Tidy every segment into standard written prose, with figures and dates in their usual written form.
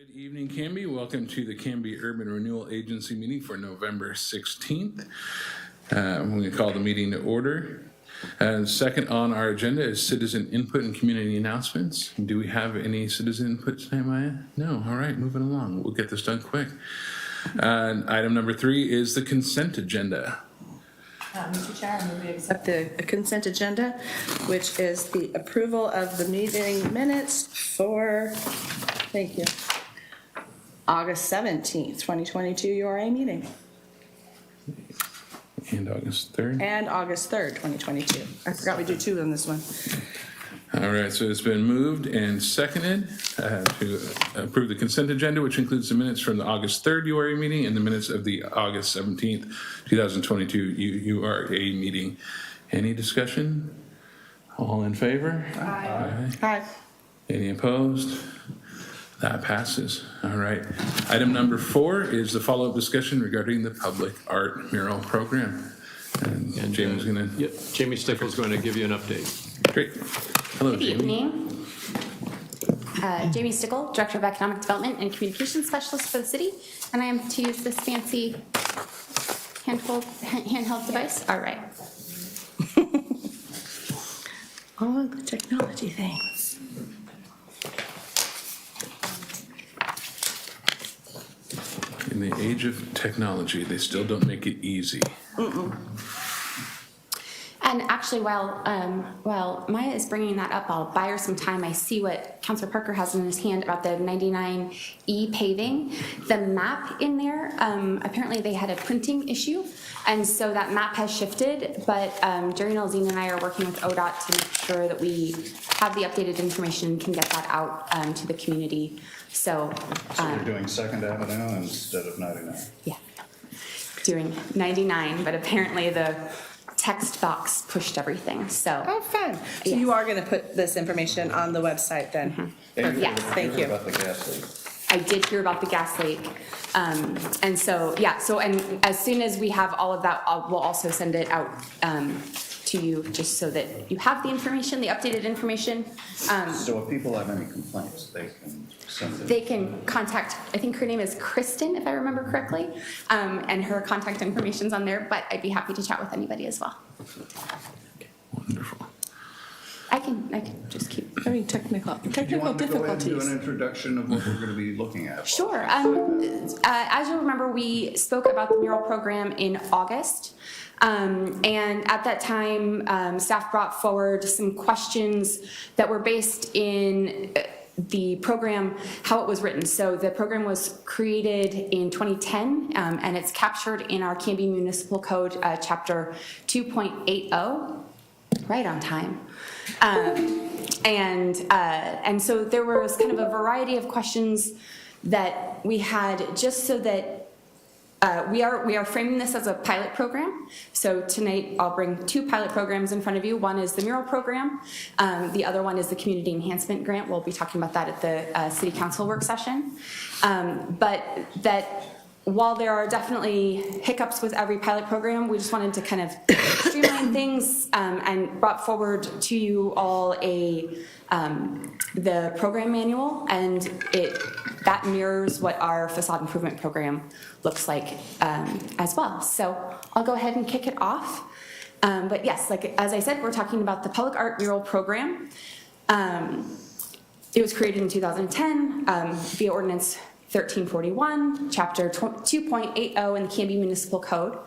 Good evening, Canby. Welcome to the Canby Urban Renewal Agency meeting for November 16th. I'm going to call the meeting to order. And second on our agenda is citizen input and community announcements. Do we have any citizen input tonight, Maya? No. All right, moving along. We'll get this done quick. Item number 3 is the consent agenda. Mr. Chair, I move we accept the consent agenda, which is the approval of the meeting minutes for, thank you, August 17th, 2022 URA meeting. And August 3rd. And August 3rd, 2022. I forgot we do 2 on this one. All right, so it's been moved and seconded to approve the consent agenda, which includes the minutes from the August 3rd URA meeting and the minutes of the August 17th, 2022 URA meeting. Any discussion? All in favor? Aye. Aye. Any opposed? That passes. All right. Item number 4 is the follow-up discussion regarding the public art mural program. And Jamie's going to... Yep, Jamie Stickle's going to give you an update. Great. Hello, Good Jamie. evening. Jamie Stickle, Director of Economic Development and Communications Specialist for the city. And I am to use this fancy handheld device. All right. All the technology things. In the age of technology, they still don't make it easy. And actually, while Maya is bringing that up, I'll buy her some time. I see what Councilor Parker has in his hand about the 99E paving. The map in there, apparently they had a printing issue, and so that map has shifted, but Jerry Nalzine and I are working with ODOT to make sure that we have the updated information and can get that out to the community. So we're doing 2nd Avenue instead of 99. Yeah, doing 99, but apparently the text box pushed everything, so. Oh, fun. So Yes. you are going to put this information on the website then? Yes. Thank you. About the gas leak. I did hear about the gas leak. And so, yeah, and as soon as we have all of that, we'll also send it out to you, just so that you have the information, the updated information. So if people have any complaints, they can send it. They can contact, I think her name is Kristen, if I remember correctly, and her contact information's on there, but I'd be happy to chat with anybody as well. Wonderful. I can just keep. Very technical Do you want to go ahead and do difficulties. an introduction of what we're going to be looking at? Sure. As you'll remember, we spoke about the mural program in August. And at that time, staff brought forward some questions that were based in the program, how it was written. So the program was created in 2010, and it's captured in our Canby Municipal Code, Chapter 2.80, right on time. And so there was kind of a variety of questions that we had, just so that we are framing this as a pilot program. So tonight I'll bring 2 pilot programs in front of you. One is the mural program. The other one is the community enhancement grant. We'll be talking about that at the city council work session. But that while there are definitely hiccups with every pilot program, we just wanted to kind of streamline things and brought forward to you all the program manual, and that mirrors what our facade improvement program looks like as well. So I'll go ahead and kick it off. But yes, like as I said, we're talking about the public art mural program. It was created in 2010 via ordinance 1341, chapter 2.80 in the Canby Municipal Code.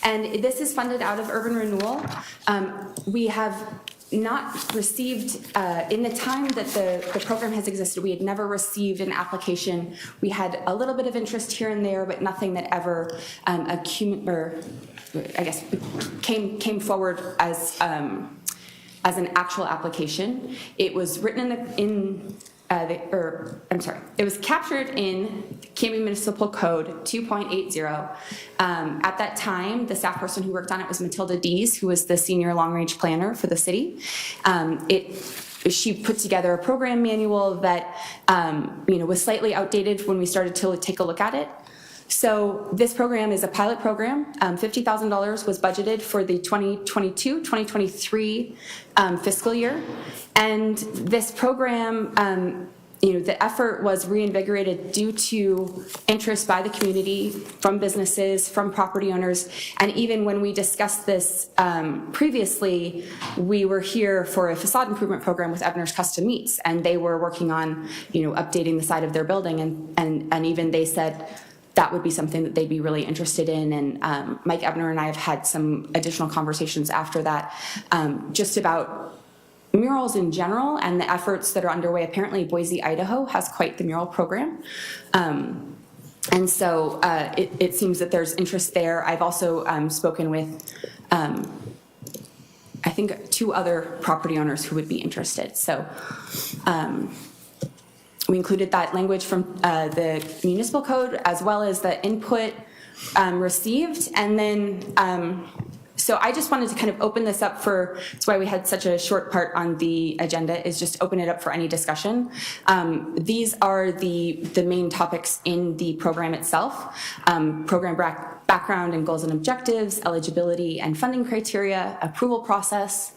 And this is funded out of urban renewal. We have not received, in the time that the program has existed, we had never received an application. We had a little bit of interest here and there, but nothing that ever came forward as an actual application. It was written it was captured in Canby Municipal Code 2.80. At that time, the staff person who worked on it was Matilda Dees, who was the senior long-range planner for the city. She put together a program manual that was slightly outdated when we started to take a look at it. So this program is a pilot program. $50,000 was budgeted for the 2022-2023 fiscal year. And this program the effort was reinvigorated due to interest by the community, from businesses, from property owners. And even when we discussed this previously, we were here for a facade improvement program with Ebner's Custom Meats, and they were working on, updating the side of their building. And even they said that would be something that they'd be really interested in. And Mike Ebner and I have had some additional conversations after that, just about murals in general and the efforts that are underway. Apparently Boise, Idaho has quite the mural program. And so it seems that there's interest there. I've also spoken with, I think, 2 other property owners who would be interested. So we included that language from the municipal code as well as the input received. And then so I just wanted to kind of open this up that's why we had such a short part on the agenda, is just open it up for any discussion. These are the main topics in the program itself: program background and goals and objectives, eligibility and funding criteria, approval process,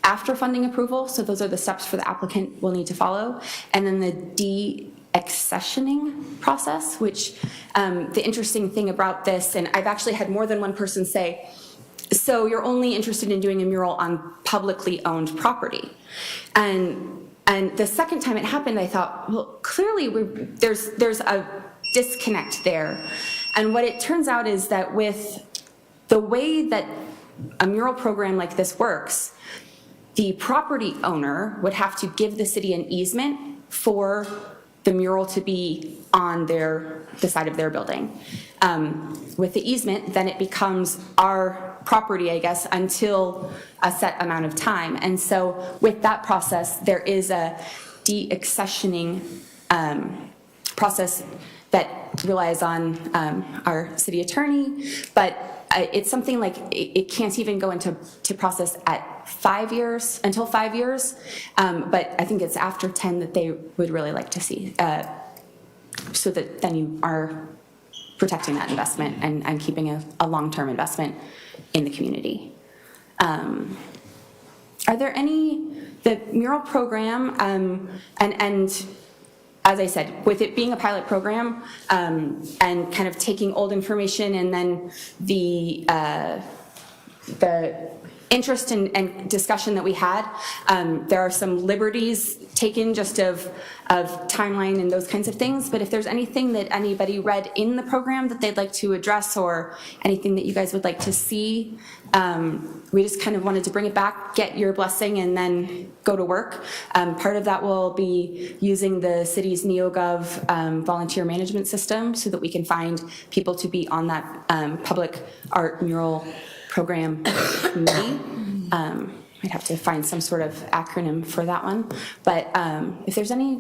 after funding approval, so those are the steps for the applicant will need to follow, and then the de-accessioning process, which the interesting thing about this, and I've actually had more than one person say, so you're only interested in doing a mural on publicly owned property. And the second time it happened, I thought, well, clearly there's a disconnect there. And what it turns out is that with the way that a mural program like this works, the property owner would have to give the city an easement for the mural to be on the side of their building. With the easement, then it becomes our property, I guess, until a set amount of time. And so with that process, there is a de-accessioning process that relies on our city attorney, but it's something like it can't even go into process at 5 years, until 5 years, but I think it's after 10 that they would really like to see, so that then you are protecting that investment and keeping a long-term investment in the community. Are there the mural program, and as I said, with it being a pilot program, and kind of taking old information, and then the interest and discussion that we had, there are some liberties taken just of timeline and those kinds of things. But if there's anything that anybody read in the program that they'd like to address, or anything that you guys would like to see, we just kind of wanted to bring it back, get your blessing, and then go to work. Part of that will be using the city's NeoGov volunteer management system so that we can find people to be on that public art mural program committee. I'd have to find some sort of acronym for that one. But if there's any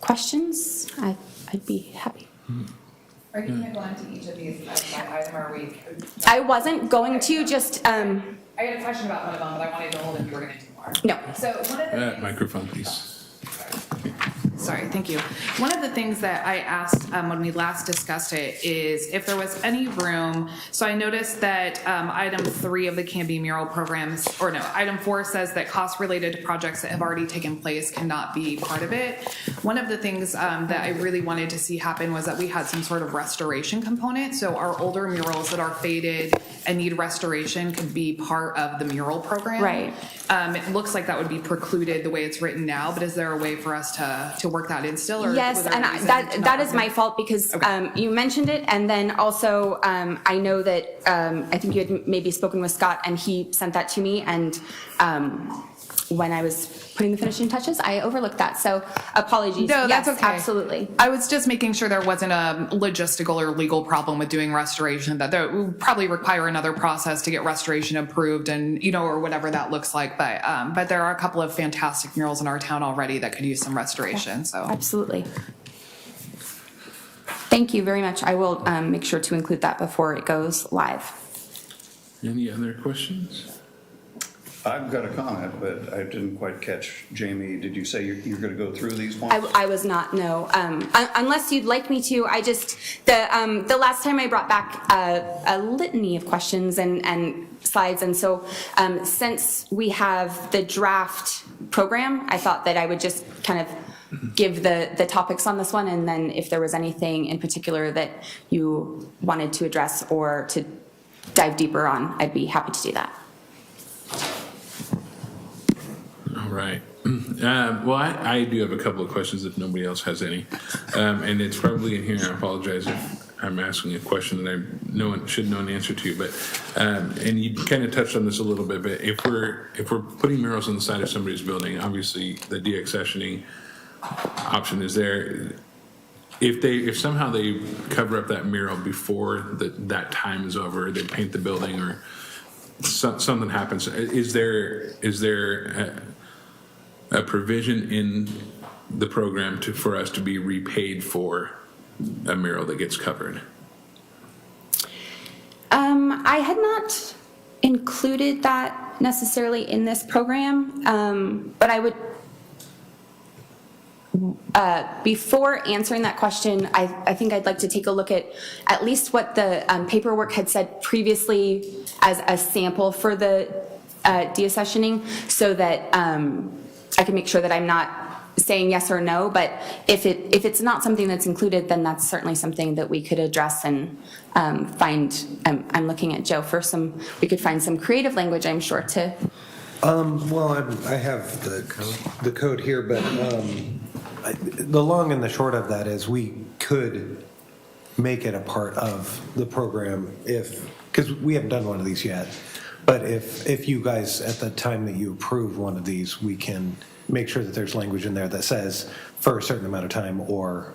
questions, I'd be happy. Are you going to go into each of these item, or are we? I wasn't going to, just... I had a question about one of them, but I wanted to hold if you were going to do more. No. So one of the Microphone, please. Sorry, thank you. One of the things that I asked when we last discussed it is if there was any room. So I noticed that item 3 of the Canby mural programs, or no, item 4 says that costs related to projects that have already taken place cannot be part of it. One of the things that I really wanted to see happen was that we had some sort of restoration component. So our older murals that are faded and need restoration could be part of the mural program. Right. It looks like that would be precluded the way it's written now, but is there a way for us to work that in still? Or yes, and that is my fault, because you mentioned it, and then also I know that I think you had maybe spoken with Scott, and he sent that to me, and when I was putting the finishing touches, I overlooked that. So apologies. No, that's yes, okay. Absolutely. I was just making sure there wasn't a logistical or legal problem with doing restoration, that there would probably require another process to get restoration approved, and or whatever that looks like. But there are a couple of fantastic murals in our town already that could use some restoration. So Absolutely. Thank you very much. I will make sure to include that before it goes live. Any other questions? I've got a comment, but I didn't quite catch. Jamie, did you say you're going to go through these ones? I was not, no. Unless you'd like me to, the last time I brought back a litany of questions and slides, and so since we have the draft program, I thought that I would just kind of give the topics on this one, and then if there was anything in particular that you wanted to address or to dive deeper on, I'd be happy to do that. All right. Well, I do have a couple of questions if nobody else has any. And it's probably in here. I apologize if I'm asking a question that should know an answer to. But and you kind of touched on this a little bit. But if we're putting murals on the side of somebody's building, obviously the deaccessioning option is there. If somehow they cover up that mural before that time is over, they paint the building or something happens, is there a provision in the program for us to be repaid for a mural that gets covered? I had not included that necessarily in this program, but I would, before answering that question, I think I'd like to take a look at least what the paperwork had said previously as a sample for the deaccessioning, so that I can make sure that I'm not saying yes or no. But if it's not something that's included, then that's certainly something that we could address and find. I'm looking at Joe for we could find some creative language, I'm sure, to. Well, I have the code here, but the long and the short of that is we could make it a part of the program because we haven't done one of these yet. But if you guys, at the time that you approve one of these, we can make sure that there's language in there that says for a certain amount of time, or,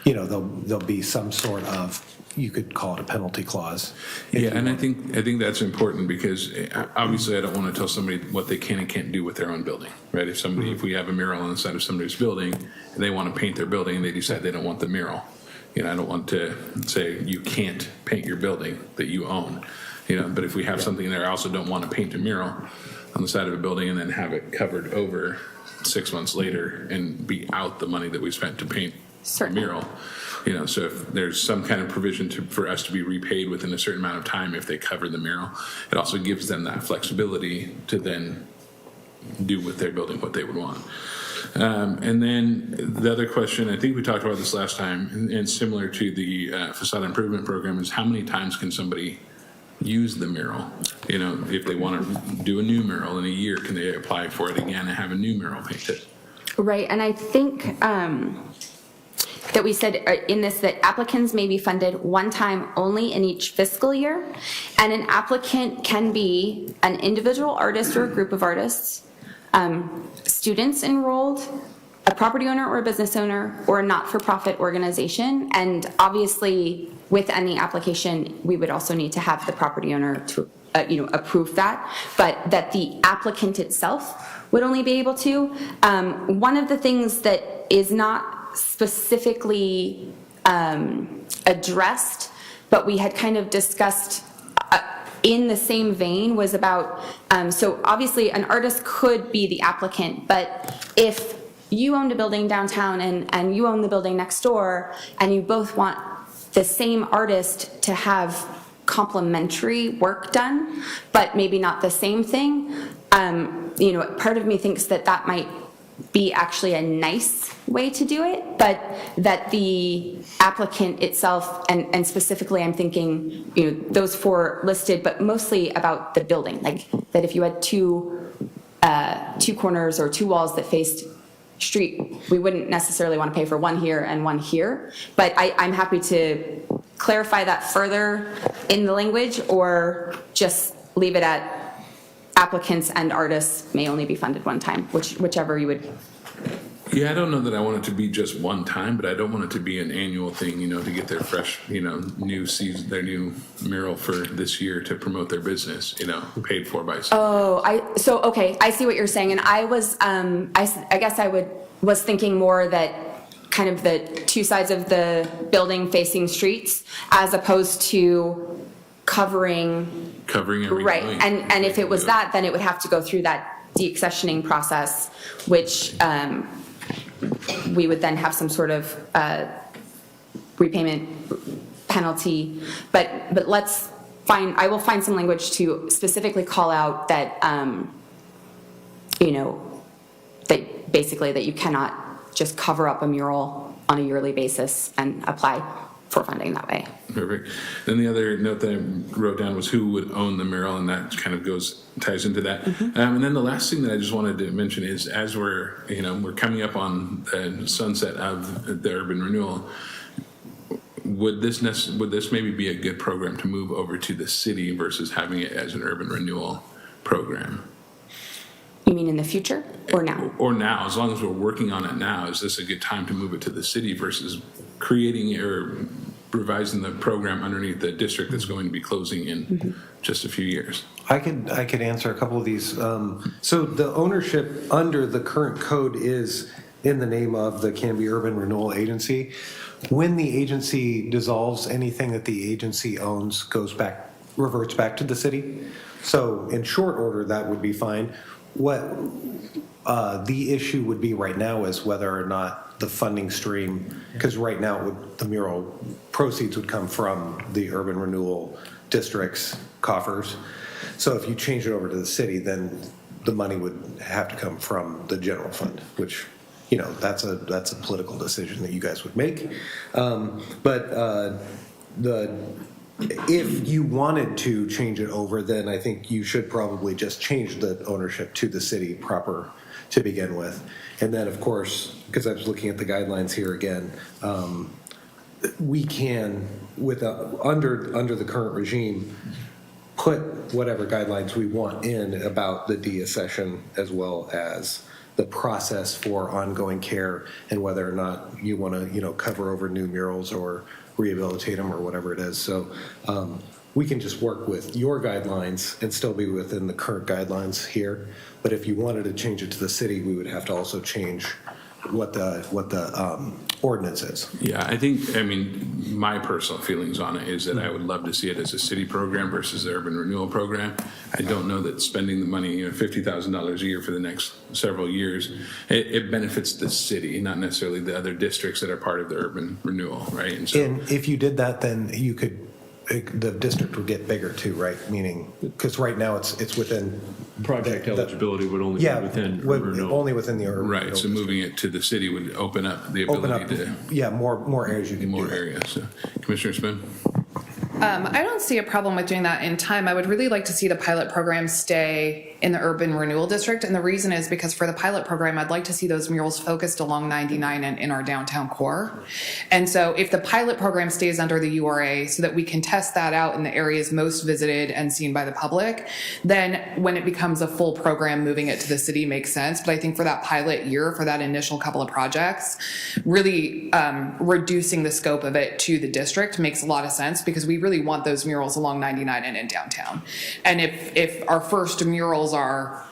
there'll be some sort of, you could call it a penalty clause. Yeah, and I think that's important because obviously I don't want to tell somebody what they can and can't do with their own building, right? If we have a mural on the side of somebody's building and they want to paint their building and they decide they don't want the mural, I don't want to say you can't paint your building that you own. But if we have something there, I also don't want to paint a mural on the side of a building and then have it covered over 6 months later and be out the money that we spent to paint a mural. So if there's some kind of provision for us to be repaid within a certain amount of time if they cover the mural, it also gives them that flexibility to then do with their building what they would want. And then the other question, I think we talked about this last time, and similar to the facade improvement program, is how many times can somebody use the mural? If they want to do a new mural in a year, can they apply for it again and have a new mural painted? Right, and I think that we said in this that applicants may be funded one time only in each fiscal year, and an applicant can be an individual artist or a group of artists, students enrolled, a property owner or a business owner, or a not-for-profit organization. And obviously, with any application, we would also need to have the property owner to approve that, but that the applicant itself would only be able to. One of the things that is not specifically addressed, but we had kind of discussed in the same vein, was about, so obviously an artist could be the applicant, but if you owned a building downtown and you own the building next door, and you both want the same artist to have complementary work done, but maybe not the same thing, part of me thinks that might be actually a nice way to do it, but that the applicant itself, and specifically I'm thinking, those four listed, but mostly about the building, like that if you had two corners or two walls that faced street, we wouldn't necessarily want to pay for one here and one here, but I'm happy to clarify that further in the language, or just leave it at applicants and artists may only be funded one time, whichever you would. Yeah, I don't know that I want it to be just one time, but I don't want it to be an annual thing, to get their fresh, new season, their new mural for this year to promote their business, paid for by someone. Oh, okay, I see what you're saying. And I was, I guess was thinking more that kind of the two sides of the building facing streets, as opposed to covering everything. Right, and if it was that, then it would have to go through that deaccessioning process, which we would then have some sort of repayment penalty. But I will find some language to specifically call out that, that basically that you cannot just cover up a mural on a yearly basis and apply for funding that way. Perfect. Then the other note that I wrote down was who would own the mural, and that kind of ties into that. And then the last thing that I just wanted to mention is, as we're coming up on the sunset of the urban renewal, would this maybe be a good program to move over to the city versus having it as an urban renewal program? You mean in the future or now? Or now, as long as we're working on it now, is this a good time to move it to the city versus creating or revising the program underneath the district that's going to be closing in just a few years? I could answer a couple of these. So the ownership under the current code is in the name of the Canby Urban Renewal Agency. When the agency dissolves, anything that the agency owns reverts back to the city. So in short order, that would be fine. What the issue would be right now is whether or not the funding stream, because right now the mural proceeds would come from the urban renewal district's coffers. So if you change it over to the city, then the money would have to come from the general fund, which, that's a political decision that you guys would make. If you wanted to change it over, then I think you should probably just change the ownership to the city proper to begin with. And then, of course, because I was looking at the guidelines here again, we can, under the current regime, put whatever guidelines we want in about the deaccession, as well as the process for ongoing care and whether or not you want to, cover over new murals or rehabilitate them or whatever it is. So we can just work with your guidelines and still be within the current guidelines here. But if you wanted to change it to the city, we would have to also change what the ordinance is. Yeah, I mean, my personal feelings on it is that I would love to see it as a city program versus the urban renewal program. I don't know that spending the money, $50,000 a year for the next several years, it benefits the city, not necessarily the other districts that are part of the urban renewal, right? And so, And if you did that, then the district would get bigger too, right? Meaning, because right now it's within Project eligibility would only be within urban renewal. only within the urban. right, so moving it to the city would open up the ability to more areas you can do. more areas. So, Commissioner Spin? I don't see a problem with doing that in time. I would really like to see the pilot program stay in the urban renewal district. And the reason is because for the pilot program, I'd like to see those murals focused along 99 and in our downtown core. And so if the pilot program stays under the URA so that we can test that out in the areas most visited and seen by the public, then when it becomes a full program, moving it to the city makes sense. But I think for that pilot year, for that initial couple of projects, really reducing the scope of it to the district makes a lot of sense, because we really want those murals along 99 and in downtown. And if our first murals are,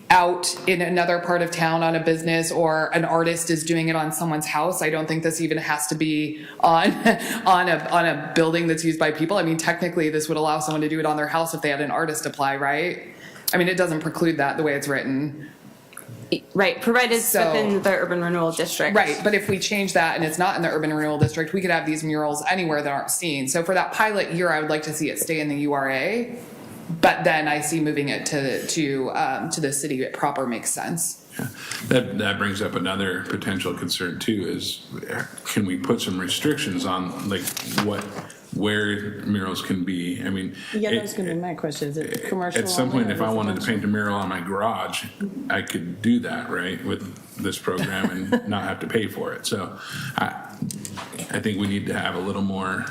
out in another part of town on a business, or an artist is doing it on someone's house, I don't think this even has to be on a building that's used by people. I mean, technically this would allow someone to do it on their house if they had an artist apply, right? I mean, it doesn't preclude that the way it's written. Right, provided it's within the urban renewal district. Right, but if we change that and it's not in the urban renewal district, we could have these murals anywhere that aren't seen. So for that pilot year, I would like to see it stay in the URA, but then I see moving it to the city proper makes sense. Yeah. That brings up another potential concern too, is can we put some restrictions on where murals can be? I mean, Yeah, that's going to be my question. Is it commercial? At some point, only, if or I wanted to residential? paint a mural on my garage, I could do that, right, with this program and not have to pay for it. So I think we need to have a little more,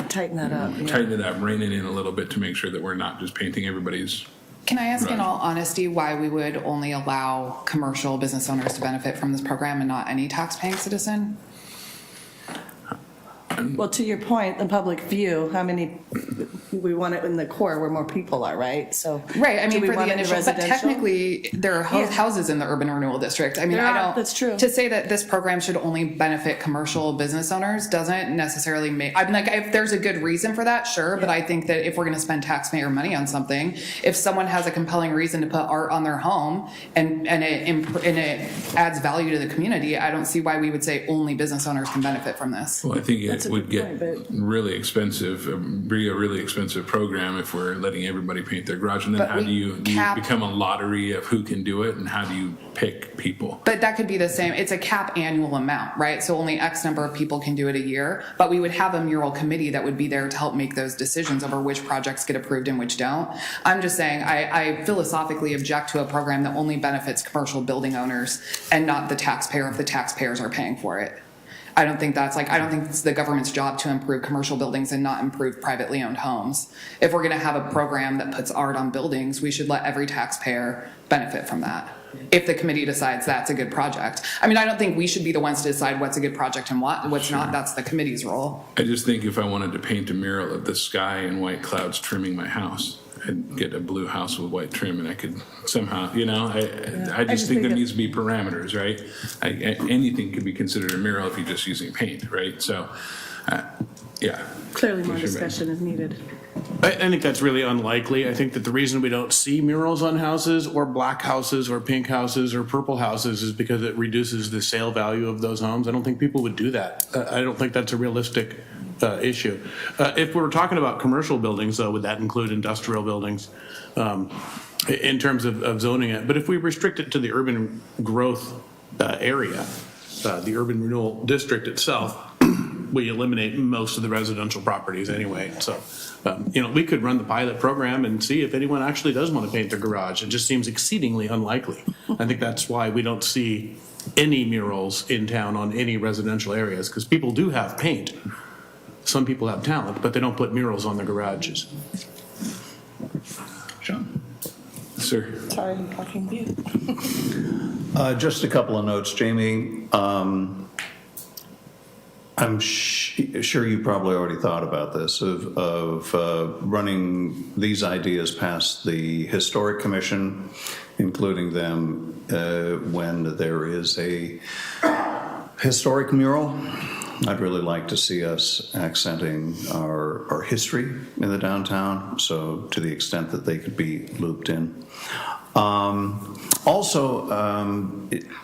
Tighten that up. yeah. tighten it up, rein it in a little bit to make sure that we're not just painting everybody's. Can I ask in Right. all honesty why we would only allow commercial business owners to benefit from this program and not any tax-paying citizen? Well, to your point, the public view, how many, we want it in the core where more people are, right? So. Right, I do mean, we for want the it in initial, but residential? technically, there are Yeah. houses in the urban renewal district. I mean, There I are, don't. that's true. To say that this program should only benefit commercial business owners doesn't necessarily make, I mean, like, if there's a good reason for that, sure, but I think that if we're gonna spend taxpayer money on something, if someone has a compelling reason to put art on their home and it adds value to the community, I don't see why we would say only business owners can benefit from this. Well, I think That's it a would good get point, but- really expensive, be a really expensive expensive program if we're letting everybody paint their garage. And then But how we do you cap- become a lottery of who can do it, and how do you pick people? But that could be the same, it's a cap annual amount, right? So only X number of people can do it a year, but we would have a mural committee that would be there to help make those decisions over which projects get approved and which don't. I'm just saying, I philosophically object to a program that only benefits commercial building owners and not the taxpayer if the taxpayers are paying for it. I don't think it's the government's job to improve commercial buildings and not improve privately owned homes. If we're gonna have a program that puts art on buildings, we should let every taxpayer benefit from that, if the committee decides that's a good project. I mean, I don't think we should be the ones to decide what's a good project and what's not. That's the committee's role. I just think if I wanted to paint a mural of the sky and white clouds trimming my house, I'd get a blue house with white trim, and I could somehow, you know, I just think there needs to be parameters, right? Anything could be considered a mural if you're just using paint, right? So, yeah. Clearly more discussion is needed. I think that's really unlikely. I think that the reason we don't see murals on houses or black houses or pink houses or purple houses is because it reduces the sale value of those homes. I don't think people would do that. I don't think that's a realistic issue. If we're talking about commercial buildings, though, would that include industrial buildings in terms of zoning it? But if we restrict it to the urban growth area, the urban renewal district itself, we eliminate most of the residential properties anyway. So, you know, we could run the pilot program and see if anyone actually does want to paint their garage. It just seems exceedingly unlikely. I think that's why we don't see any murals in town on any residential areas, because people do have paint. Some people have talent, but they don't put murals on their garages. Sean? Sir? Sorry, I'm blocking view. Just a couple of notes, Jamie. I'm sure you probably already thought about this, of running these ideas past the Historic Commission, including them when there is a historic mural. I'd really like to see us accenting our history in the downtown, so to the extent that they could be looped in. Also,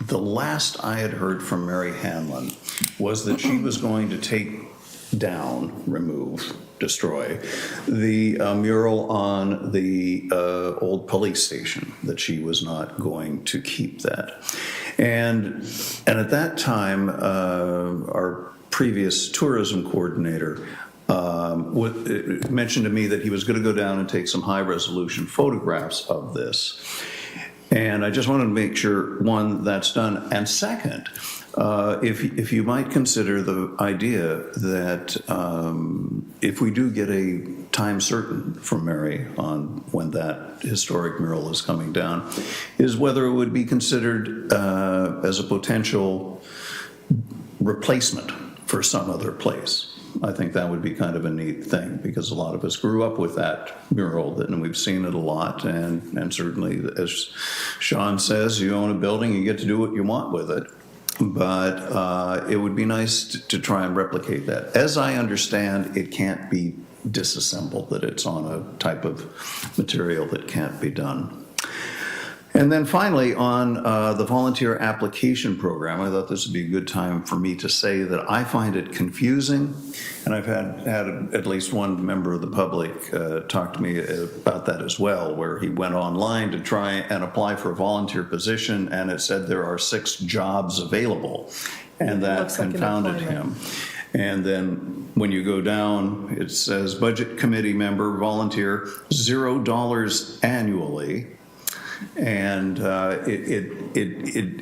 the last I had heard from Mary Hanlon was that she was going to take down, remove, destroy the mural on the old police station, that she was not going to keep that. And at that time, our previous tourism coordinator mentioned to me that he was going to go down and take some high-resolution photographs of this. And I just wanted to make sure, one, that's done, and second, if you might consider the idea that if we do get a time certain from Mary on when that historic mural is coming down, is whether it would be considered as a potential replacement for some other place. I think that would be kind of a neat thing, because a lot of us grew up with that mural, and we've seen it a lot, and certainly, as Sean says, you own a building, you get to do what you want with it. But it would be nice to try and replicate that. As I understand, it can't be disassembled, that it's on a type of material that can't be done. And then finally, on the volunteer application program, I thought this would be a good time for me to say that I find it confusing, and I've had at least one member of the public talk to me about that as well, where he went online to try and apply for a volunteer position, and it said there are 6 jobs available, and that confounded him. And then when you go down, it says budget committee member, volunteer, $0 annually. And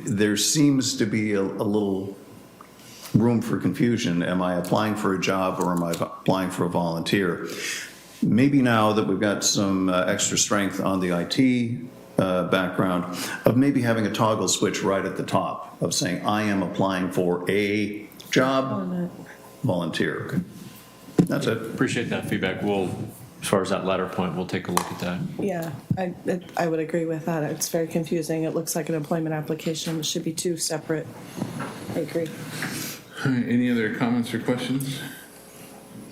there seems to be a little room for confusion. Am I applying for a job, or am I applying for a volunteer? Maybe now that we've got some extra strength on the IT background, of maybe having a toggle switch right at the top of saying, I am applying for a job, volunteer. That's it. Appreciate that feedback. As far as that latter point, we'll take a look at that. Yeah, I would agree with that. It's very confusing. It looks like an employment application. It should be 2 separate. I agree. All right, any other comments or questions?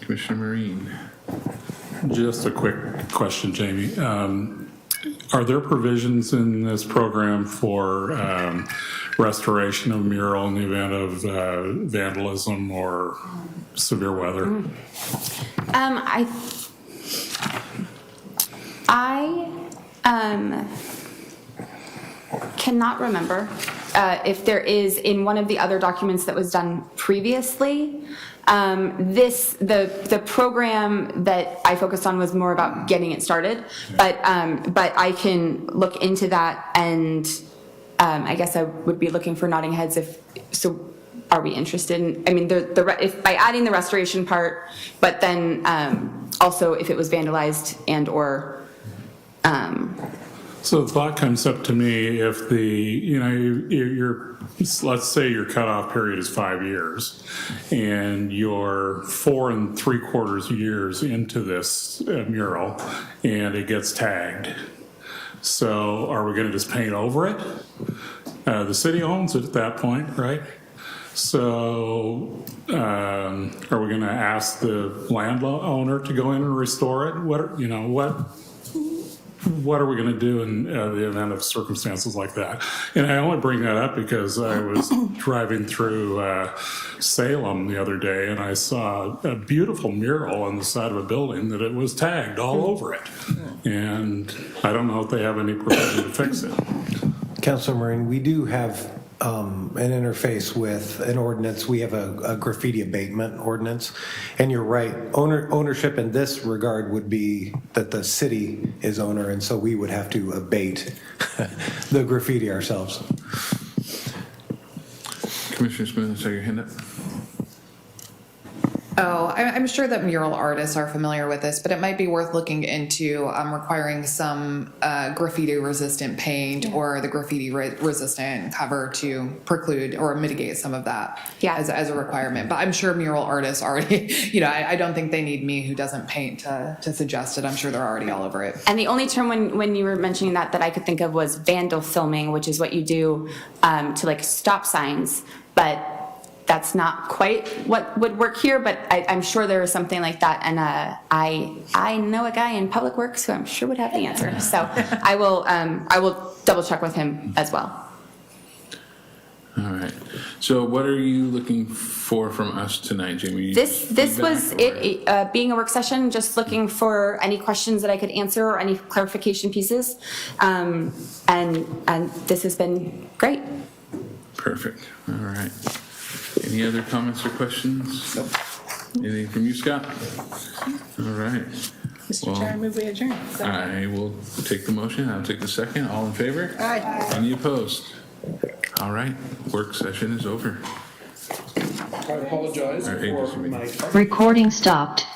Commissioner Marine. Just a quick question, Jamie. Are there provisions in this program for restoration of mural in the event of I cannot remember if there is in one of the other documents that was done previously. The program that I focused on was more about getting it started, but I can look into that, and I guess I would be looking for nodding heads if so. Are we interested in? I mean, if by adding the restoration part, but then also if it was vandalized and or. So the thought comes up to me, if let's say your cutoff period is 5 years and you're 4 3/4 years into this mural and it gets tagged. So are we going to just paint over it? The city owns it at that point, right? So are we going to ask the landowner to go in and restore it? What are we going to do in the event of circumstances like that? And I only bring that up because I was driving through Salem the other day and I saw a beautiful mural on the side of a building that it was tagged all over it. And I don't know if they have any provision to fix it. Councilor Maureen, we do have an interface with an ordinance. We have a graffiti abatement ordinance. And you're right, ownership in this regard would be that the city is owner, and so we would have to abate the graffiti ourselves. Commissioner Smith, saw your hand up. Oh, I'm sure that mural artists are familiar with this, but it might be worth looking into requiring some graffiti-resistant paint or the graffiti-resistant cover to preclude or mitigate some of that as a requirement. But I'm sure mural artists already, I don't think they need me who doesn't paint to suggest it. I'm sure they're already all over it. And the only term when you were mentioning that I could think of was vandal filming, which is what you do to like stop signs, but that's not quite what would work here, but I'm sure there is something like that, and I know a guy in Public Works who I'm sure would have the answer. So I will double check with him as well. All right. So what are you looking for from us tonight, Jamie? This was it being a work session, just looking for any questions that I could answer or any clarification pieces, and this has been great. Perfect. All right. Any other comments or questions? Nope. Anything from you, Scott? All right. Mr. Chair, I move we adjourn. I will take the motion. I'll take the second. All in favor? Aye. Any opposed? All right. Work session is over. I apologize Our agency meeting. Recording stopped.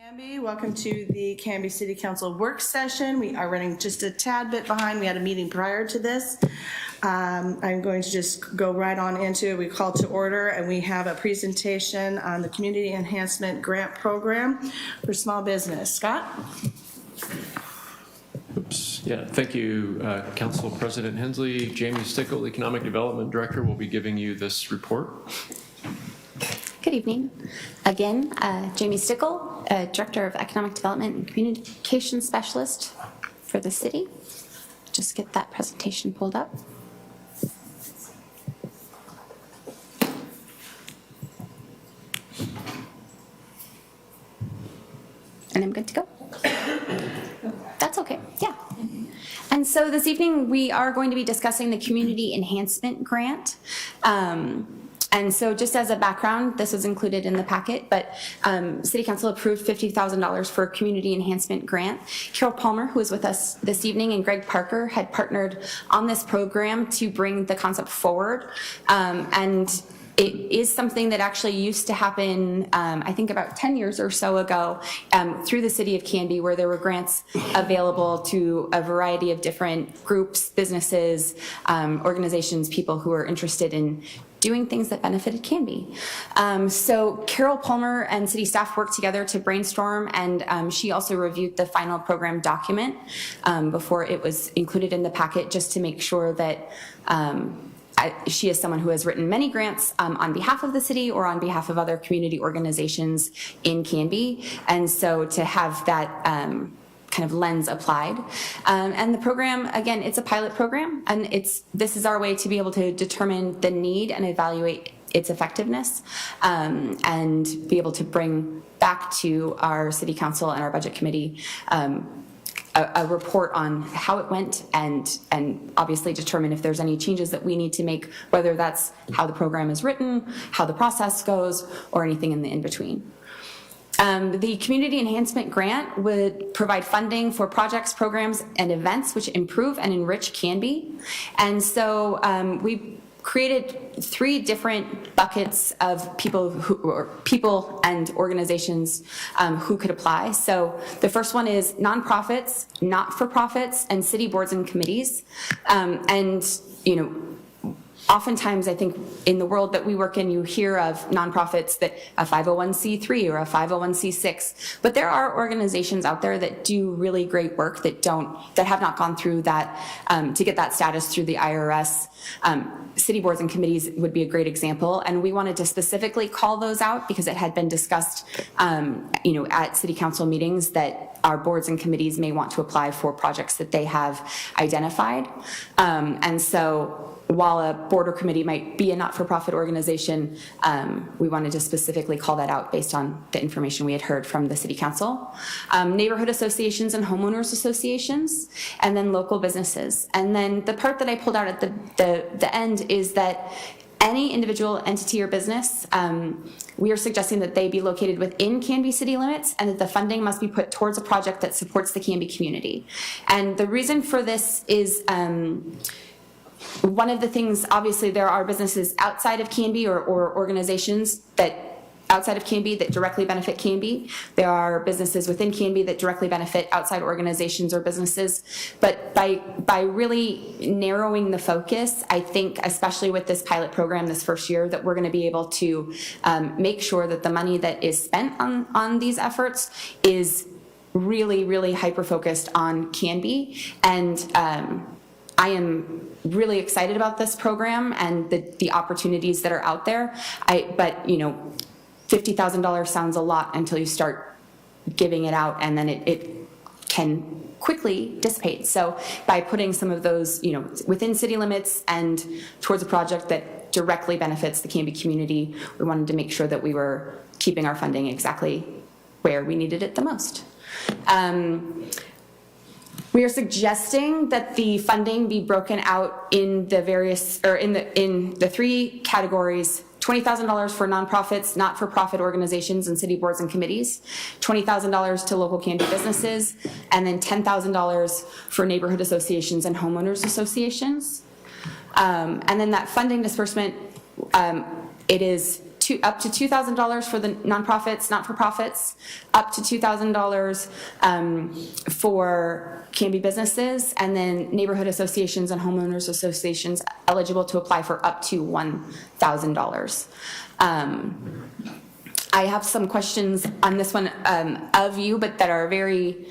Canby, welcome to the Canby City Council work session. We are running just a tad bit behind. We had a meeting prior to this. I'm going to just go right on into it. We call to order, and we have a presentation on the Community Enhancement Grant Program for small business. Scott? Oops. Yeah, thank you, Council President Hensley. Jamie Stickle, Economic Development Director, will be giving you this report. Good evening. Again, Jamie Stickle, Director of Economic Development and Communication Specialist for the city. Just get that presentation pulled up. And I'm good to go. That's okay, yeah. And so this evening, we are going to be discussing the Community Enhancement Grant. And so just as a background, this was included in the packet, but City Council approved $50,000 for a Community Enhancement Grant. Carol Palmer, who is with us this evening, and Greg Parker had partnered on this program to bring the concept forward. And it is something that actually used to happen, I think about 10 years or so ago, through the city of Canby, where there were grants available to a variety of different groups, businesses, organizations, people who are interested in doing things that benefited Canby. So Carol Palmer and city staff worked together to brainstorm, and she also reviewed the final program document before it was included in the packet, just to make sure that she is someone who has written many grants on behalf of the city or on behalf of other community organizations in Canby. And so to have that kind of lens applied. And the program, again, it's a pilot program, and this is our way to be able to determine the need and evaluate its effectiveness, and be able to bring back to our city council and our budget committee a report on how it went, and obviously determine if there's any changes that we need to make, whether that's how the program is written, how the process goes, or anything in the in-between. The Community Enhancement Grant would provide funding for projects, programs, and events which improve and enrich Canby. And so we created 3 different buckets of people and organizations who could apply. So the first one is nonprofits, not-for-profits, and city boards and committees. And, you know, oftentimes, I think in the world that we work in, you hear of nonprofits that a 501c3 or a 501c6, but there are organizations out there that do really great work that have not gone through that to get that status through the IRS. City boards and committees would be a great example, and we wanted to specifically call those out because it had been discussed, at city council meetings that our boards and committees may want to apply for projects that they have identified, and so. While a board or committee might be a not-for-profit organization, we wanted to specifically call that out based on the information we had heard from the city council. Neighborhood associations and homeowners associations, and then local businesses. And then the part that I pulled out at the end is that any individual entity or business, we are suggesting that they be located within Canby city limits, and that the funding must be put towards a project that supports the Canby community. And the reason for this is one of the things, obviously, there are businesses outside of Canby or organizations that outside of Canby that directly benefit Canby. There are businesses within Canby that directly benefit outside organizations or businesses. But by really narrowing the focus, I think, especially with this pilot program this first year, that we're going to be able to make sure that the money that is spent on these efforts is really, really hyper-focused on Canby. And I am really excited about this program and the opportunities that are out there. But $50,000 sounds a lot until you start giving it out, and then it can quickly dissipate. So by putting some of those, within city limits and towards a project that directly benefits the Canby community, we wanted to make sure that we were keeping our funding exactly where we needed it the most. We are suggesting that the funding be broken out in the various, or in the 3 categories: $20,000 for nonprofits, not-for-profit organizations, and city boards and committees, $20,000 to local Canby businesses, and then $10,000 for neighborhood associations and homeowners associations. And then that funding disbursement, it is up to $2,000 for the nonprofits, not-for-profits, up to $2,000 for Canby businesses, and then neighborhood associations and homeowners associations eligible to apply for up to $1,000. I have some questions on this one of you, but that are very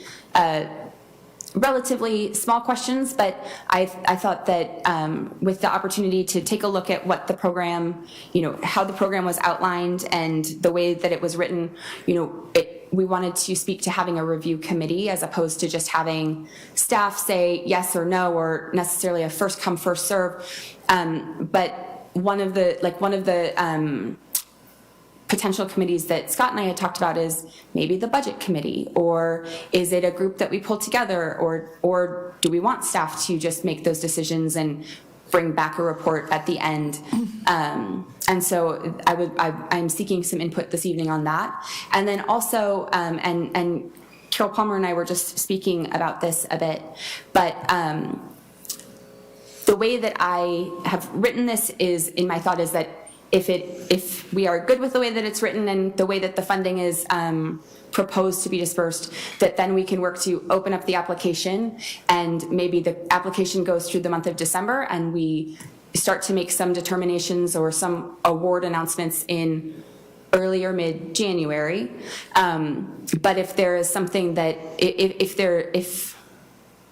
relatively small questions, but I thought that with the opportunity to take a look at what the program, how the program was outlined and the way that it was written, we wanted to speak to having a review committee as opposed to just having staff say yes or no, or necessarily a first come, first serve. But one of the potential committees that Scott and I had talked about is maybe the budget committee, or is it a group that we pull together, or do we want staff to just make those decisions and bring back a report at the end? And so I'm seeking some input this evening on that. And then also, and Carol Palmer and I were just speaking about this a bit, but the way that I have written this is, in my thought, is that if we are good with the way that it's written and the way that the funding is proposed to be dispersed, that then we can work to open up the application, and maybe the application goes through the month of December and we start to make some determinations or some award announcements in early or mid-January. But if there is something that, if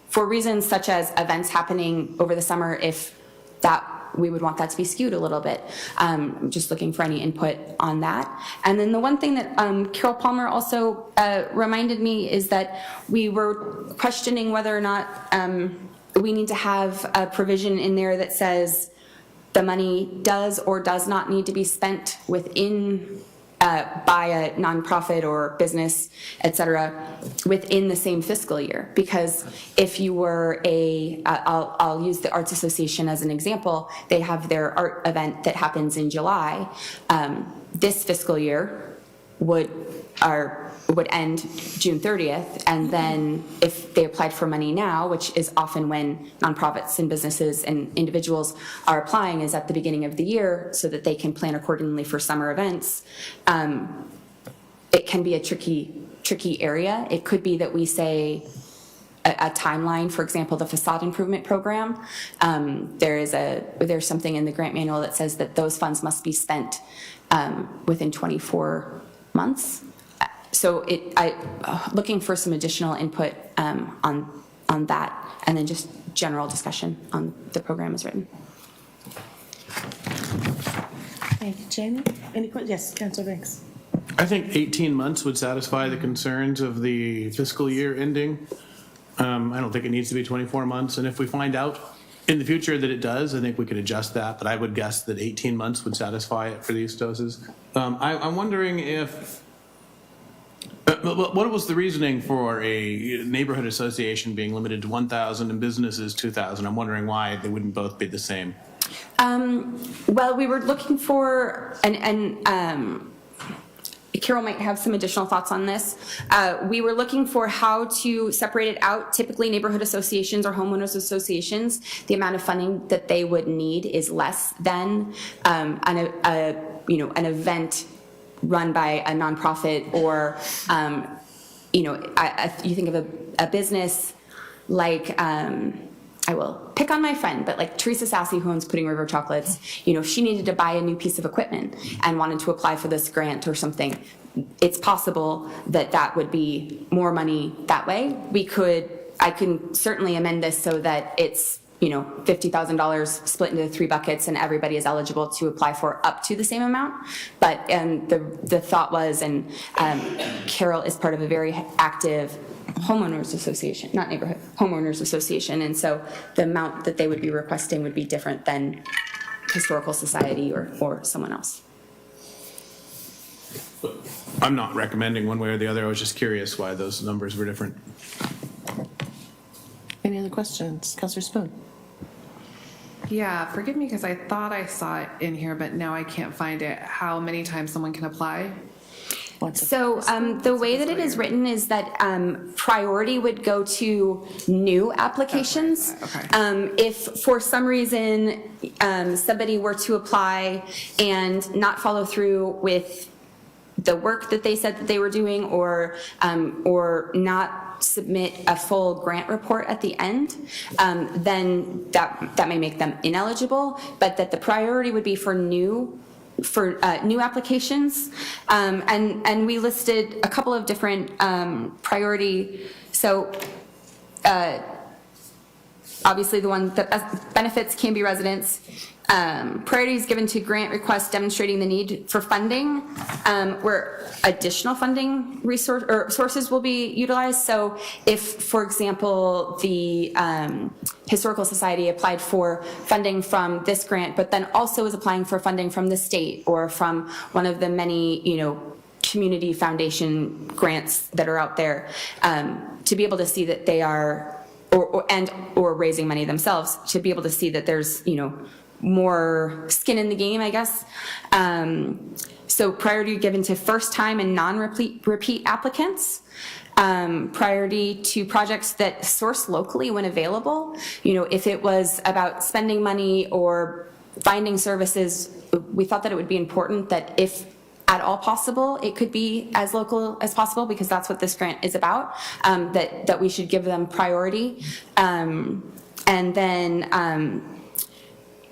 for reasons such as events happening over the summer, if that we would want that to be skewed a little bit. Just looking for any input on that. And then the one thing that Carol Palmer also reminded me is that we were questioning whether or not we need to have a provision in there that says the money does or does not need to be spent within by a nonprofit or business, et cetera, within the same fiscal year. Because if you were I'll use the Arts Association as an example. They have their art event that happens in July. This fiscal year would end June 30th, and then if they applied for money now, which is often when nonprofits and businesses and individuals are applying, is at the beginning of the year so that they can plan accordingly for summer events. It can be a tricky area. It could be that we say a timeline, for example, the facade improvement program. There's something in the grant manual that says that those funds must be spent within 24 months. So looking for some additional input on that, and then just general discussion on the program as written. Thank you, Jamie. Any questions? Yes, Councilor Banks. I think 18 months would satisfy the concerns of the fiscal year ending. I don't think it needs to be 24 months. And if we find out in the future that it does, I think we could adjust that. But I would guess that 18 months would satisfy it for these doses. I'm wondering if, what was the reasoning for a neighborhood association being limited to 1,000 and businesses 2,000? I'm wondering why they wouldn't both be the same. Well, we were looking for, and Carol might have some additional thoughts on this. We were looking for how to separate it out. Typically, neighborhood associations or homeowners associations, the amount of funding that they would need is less than an event run by a nonprofit, or you think of a business like. I will pick on my friend, but like Teresa Sassy, who owns Pudding River Chocolates, if she needed to buy a new piece of equipment and wanted to apply for this grant or something, it's possible that that would be more money that way. I can certainly amend this so that it's, $50,000 split into 3 buckets and everybody is eligible to apply for up to the same amount. But the thought was, and Carol is part of a very active homeowners association, not neighborhood, homeowners association. And so the amount that they would be requesting would be different than Historical Society or someone else. I'm not recommending one way or the other. I was just curious why those numbers were different. Any other questions? Councilor Spoon. Yeah, forgive me because I thought I saw it in here, but now I can't find it. How many times someone can apply? So the way that it is written is that priority would go to new applications. Okay. If for some reason somebody were to apply and not follow through with the work that they said that they were doing, or not submit a full grant report at the end, then that may make them ineligible, but that the priority would be for new applications. And we listed a couple of different priority. So obviously the one that benefits Canby residents. Priority is given to grant requests demonstrating the need for funding, where additional funding sources will be utilized. So if, for example, the Historical Society applied for funding from this grant, but then also is applying for funding from the state or from one of the many, community foundation grants that are out there, to be able to see that they are, or raising money themselves, to be able to see that there's, more skin in the game, I guess. So priority given to first-time and non-repeat applicants. Priority to projects that source locally when available. If it was about spending money or finding services, we thought that it would be important that if at all possible, it could be as local as possible, because that's what this grant is about, that we should give them priority. And then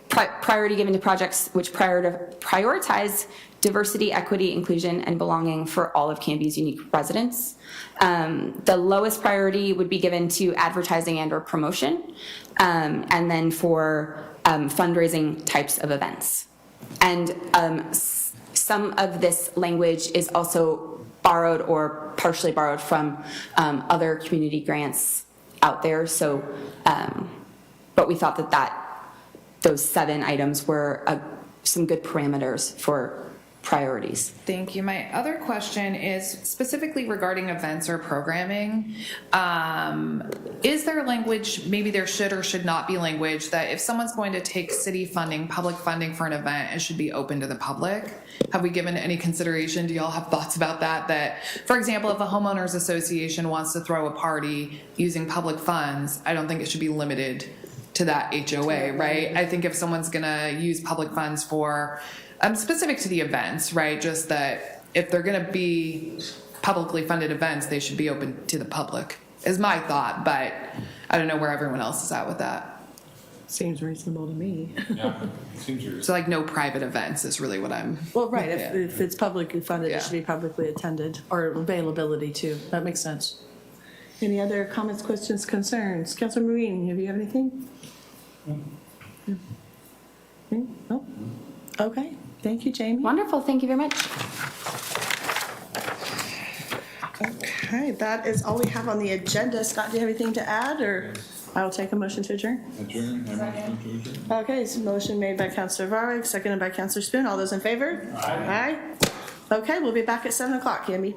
priority given to projects which prioritize diversity, equity, inclusion, and belonging for all of Canby's unique residents. The lowest priority would be given to advertising and or promotion, and then for fundraising types of events. And some of this language is also borrowed or partially borrowed from other community grants out there. So, but we thought that those 7 items were some good parameters for priorities. Thank you. My other question is specifically regarding events or programming. Is there language, maybe there should or should not be language, that if someone's going to take city funding, public funding for an event, it should be open to the public? Have we given any consideration? Do y'all have thoughts about that? That, for example, if a homeowners association wants to throw a party using public funds, I don't think it should be limited to that HOA, right? I think if someone's gonna use public funds for, specific to the events, right? Just that if they're gonna be publicly funded events, they should be open to the public, is my thought, but I don't know where everyone else is at with that. Seems reasonable to me. Yeah, seems yours. So like no private events is really what I'm. Well, right, Yeah. if it's publicly funded, Yeah. it should be publicly attended, or availability too. That makes sense. Any other comments, questions, concerns? Councilor Marine, have you have anything? No? Okay, thank you, Jamie. Wonderful, thank you very much. Okay, that is all we have on the agenda. Scott, do you have anything to add, or I will take a motion to adjourn? Adjourn. I motion to adjourn. Okay, so motion made by Councilor Varg, seconded by Councilor Spoon. All those in favor? Aye. Okay, we'll be back at 7 o'clock, Canby.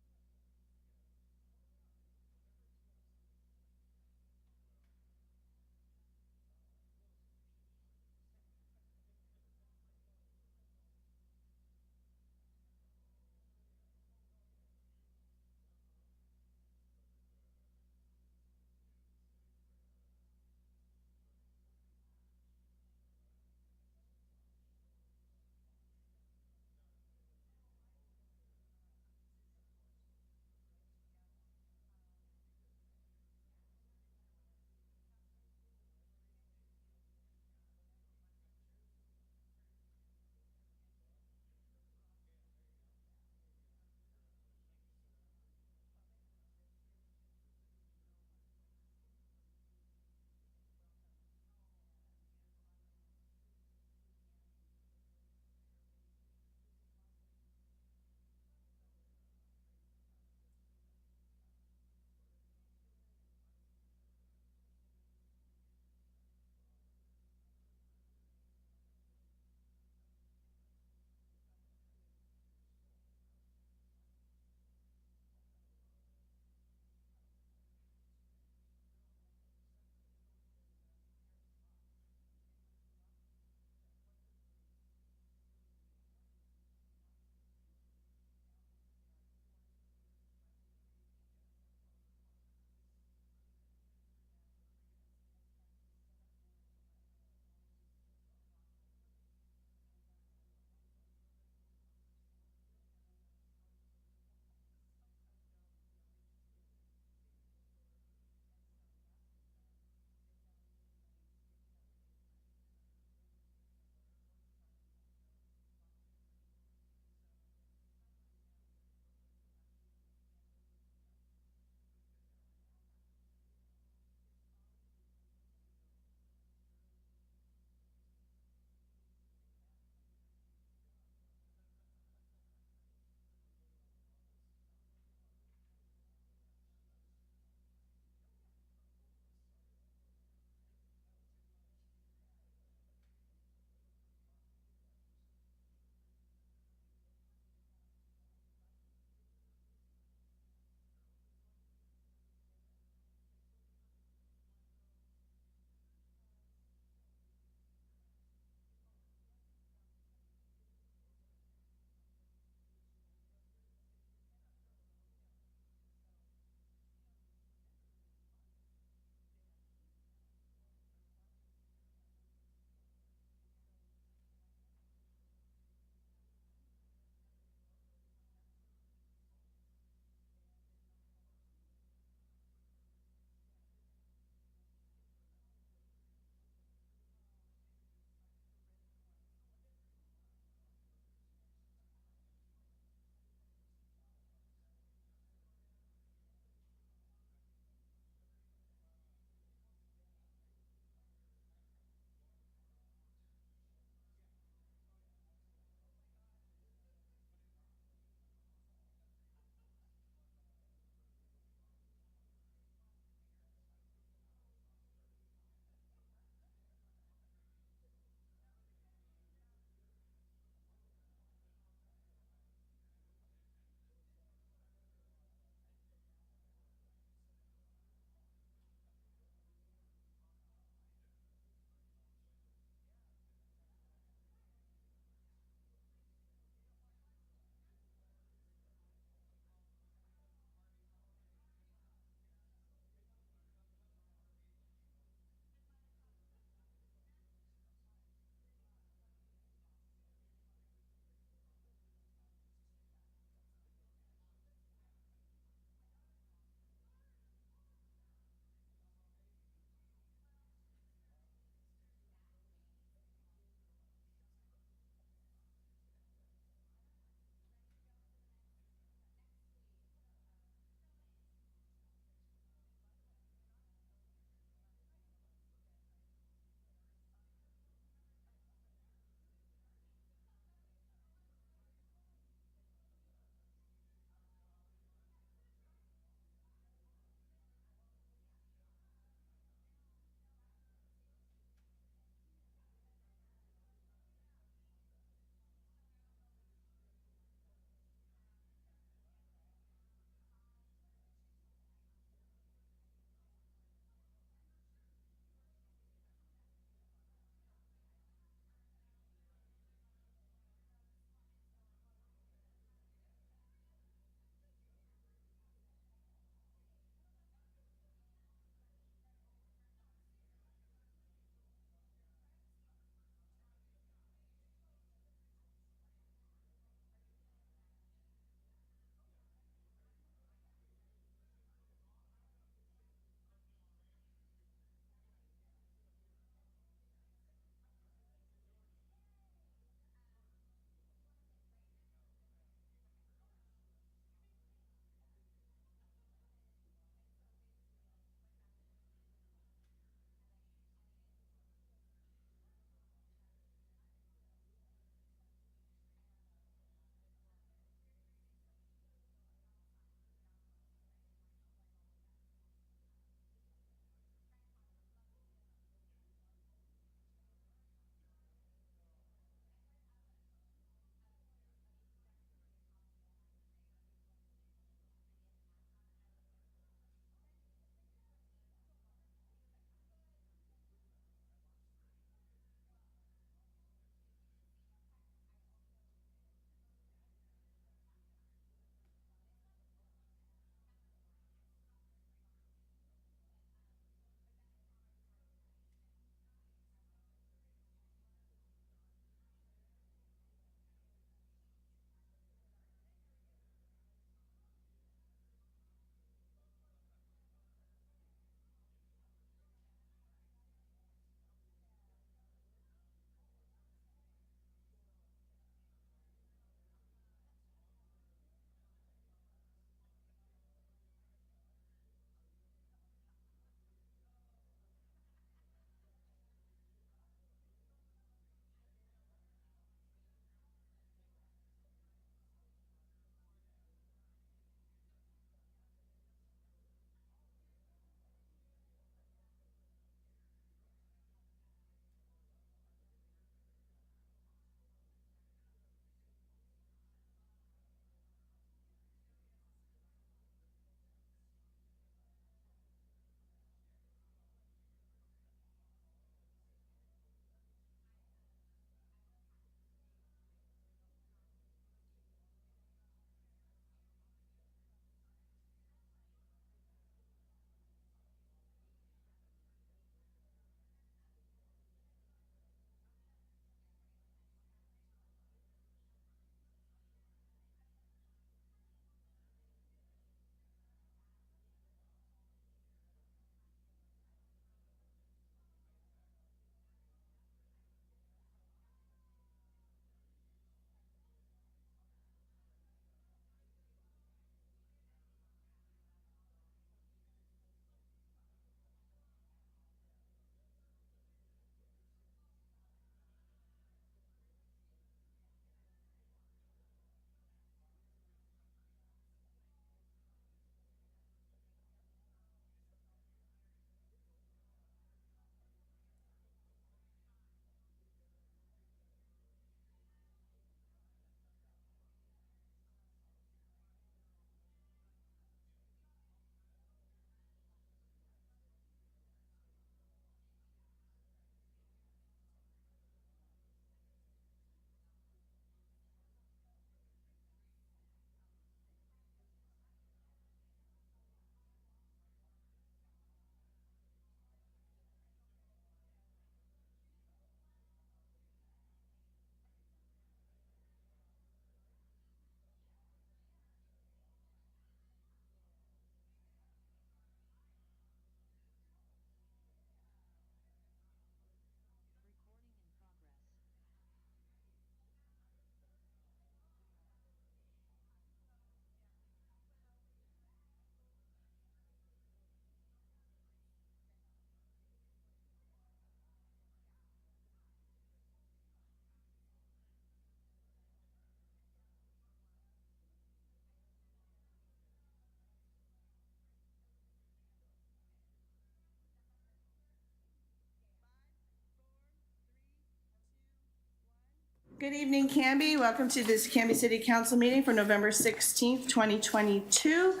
Good evening, Canby. Welcome to this Canby City Council meeting for November 16th, 2022.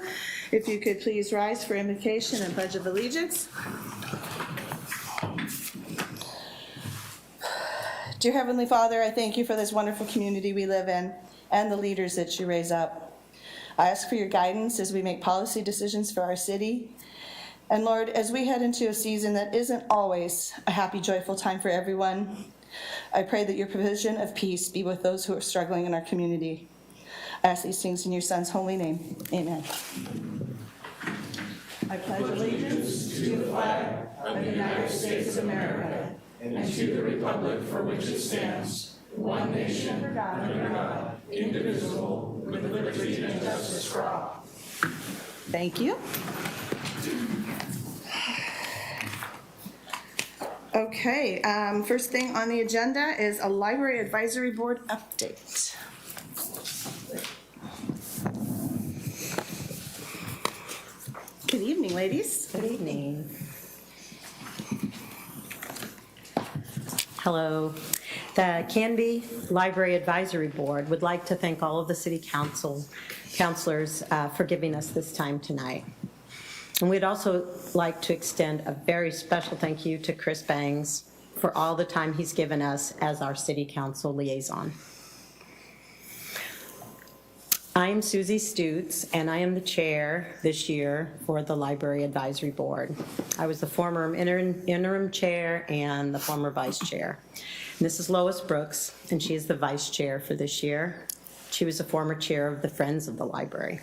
If you could please rise for invocation and pledge of allegiance. Dear Heavenly Father, I thank you for this wonderful community we live in and the leaders that you raise up. I ask for your guidance as we make policy decisions for our city. And Lord, as we head into a season that isn't always a happy, joyful time for everyone, I pray that your provision of peace be with those who are struggling in our community. I ask these things in your Son's holy name. Amen. I pledge allegiance to the flag of the United States of America and to the republic for which it stands, one nation, under God, indivisible, with liberty and justice for all. Thank you. Okay, first thing on the agenda is a library advisory board update. Good evening, ladies. Good evening. Hello. The Canby Library Advisory Board would like to thank all of the city councilors for giving us this time tonight. And we'd also like to extend a very special thank you to Chris Bangs for all the time he's given us as our city council liaison. I'm Susie Stutz, and I am the chair this year for the Library Advisory Board. I was the former interim chair and the former vice chair. And this is Lois Brooks, and she is the vice chair for this year. She was the former chair of the Friends of the Library.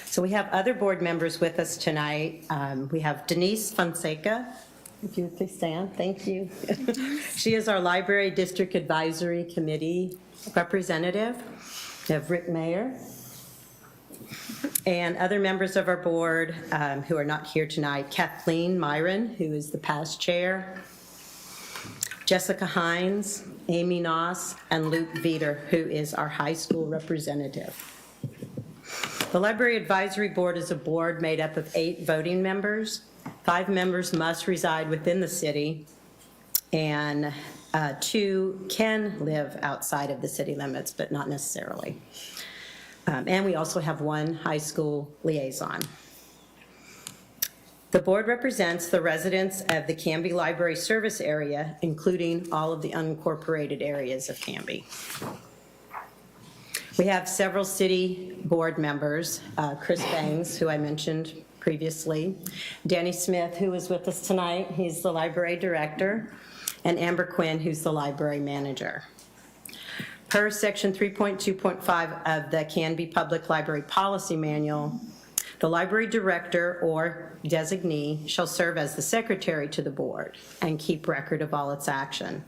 So we have other board members with us tonight. We have Denise Fonseca. If you would please stand, thank you. She is our Library District Advisory Committee representative. We have Rick Mayer. And other members of our board who are not here tonight, Kathleen Myron, who is the past chair, Jessica Hines, Amy Noss, and Luke Veter, who is our high school representative. The Library Advisory Board is a board made up of 8 voting members. 5 members must reside within the city, and 2 can live outside of the city limits, but not necessarily. And we also have 1 high school liaison. The board represents the residents of the Canby Library Service Area, including all of the unincorporated areas of Canby. We have several city board members, Chris Bangs, who I mentioned previously, Danny Smith, who is with us tonight, he's the library director, and Amber Quinn, who's the library manager. Per section 3.2.5 of the Canby Public Library Policy Manual, the library director or designee shall serve as the secretary to the board and keep record of all its action.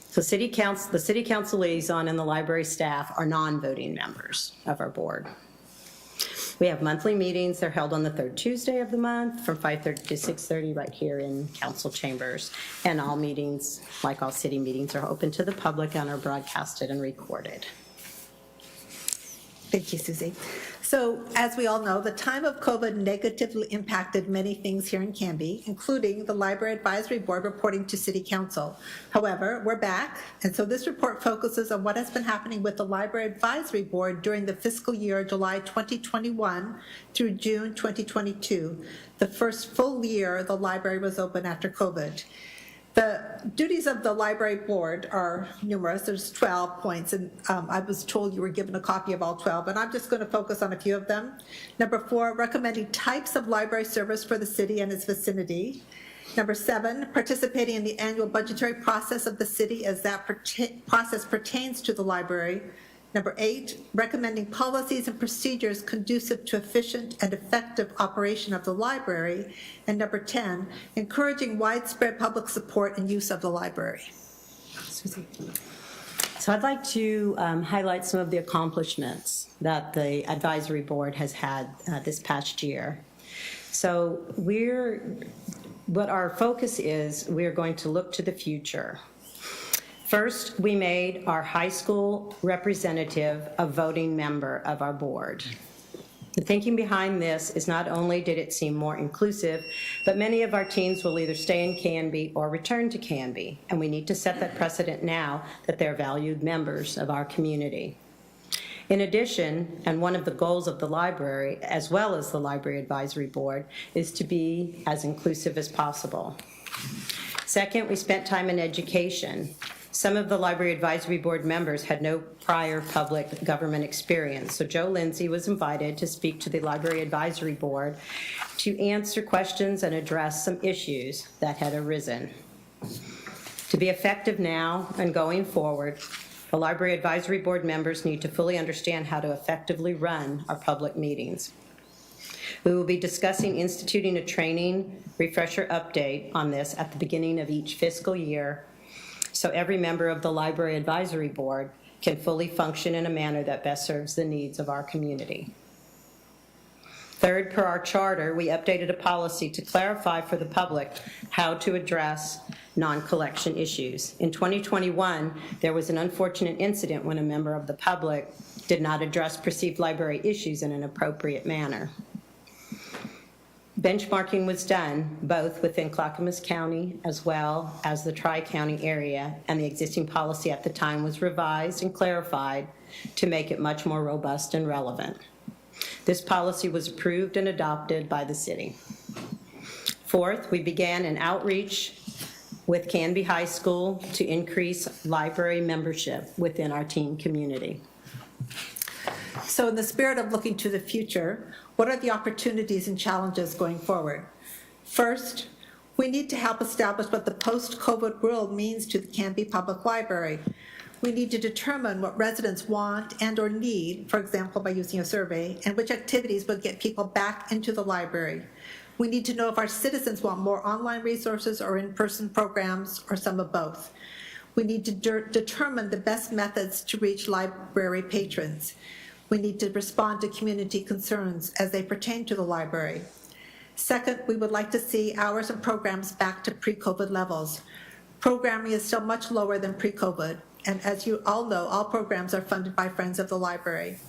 So the city council liaison and the library staff are non-voting members of our board. We have monthly meetings. They're held on the 3rd Tuesday of the month from 5:30 to 6:30 right here in council chambers. And all meetings, like all city meetings, are open to the public and are broadcasted and recorded. Thank you, Susie. So, as we all know, the time of COVID negatively impacted many things here in Canby, including the Library Advisory Board reporting to City Council. However, we're back, and so this report focuses on what has been happening with the Library Advisory Board during the fiscal year July 2021 through June 2022, the first full year the library was open after COVID. The duties of the library board are numerous. There's 12 points, and I was told you were given a copy of all 12, and I'm just going to focus on a few of them. Number 4, recommending types of library service for the city and its vicinity. Number 7, participating in the annual budgetary process of the city as that process pertains to the library. Number 8, recommending policies and procedures conducive to efficient and effective operation of the library. And number 10, encouraging widespread public support and use of the library. Susie. So I'd like to highlight some of the accomplishments that the advisory board has had this past year. So what our focus is, we're going to look to the future. First, we made our high school representative a voting member of our board. The thinking behind this is not only did it seem more inclusive, but many of our teens will either stay in Canby or return to Canby, and we need to set that precedent now that they're valued members of our community. In addition, and one of the goals of the library, as well as the Library Advisory Board, is to be as inclusive as possible. Second, we spent time in education. Some of the Library Advisory Board members had no prior public government experience, so Joe Lindsay was invited to speak to the Library Advisory Board to answer questions and address some issues that had arisen. To be effective now and going forward, the Library Advisory Board members need to fully understand how to effectively run our public meetings. We will be discussing instituting a training refresher update on this at the beginning of each fiscal year, so every member of the Library Advisory Board can fully function in a manner that best serves the needs of our community. Third, per our charter, we updated a policy to clarify for the public how to address non-collection issues. In 2021, there was an unfortunate incident when a member of the public did not address perceived library issues in an appropriate manner. Benchmarking was done both within Clackamas County as well as the Tri-County area, and the existing policy at the time was revised and clarified to make it much more robust and relevant. This policy was approved and adopted by the city. Fourth, we began an outreach with Canby High School to increase library membership within our teen community. So in the spirit of looking to the future, what are the opportunities and challenges going forward? First, we need to help establish what the post-COVID world means to the Canby Public Library. We need to determine what residents want and or need, for example, by using a survey, and which activities will get people back into the library. We need to know if our citizens want more online resources or in-person programs or some of both. We need to determine the best methods to reach library patrons. We need to respond to community concerns as they pertain to the library. Second, we would like to see hours and programs back to pre-COVID levels. Programming is still much lower than pre-COVID, and as you all know, all programs are funded by Friends of the Library.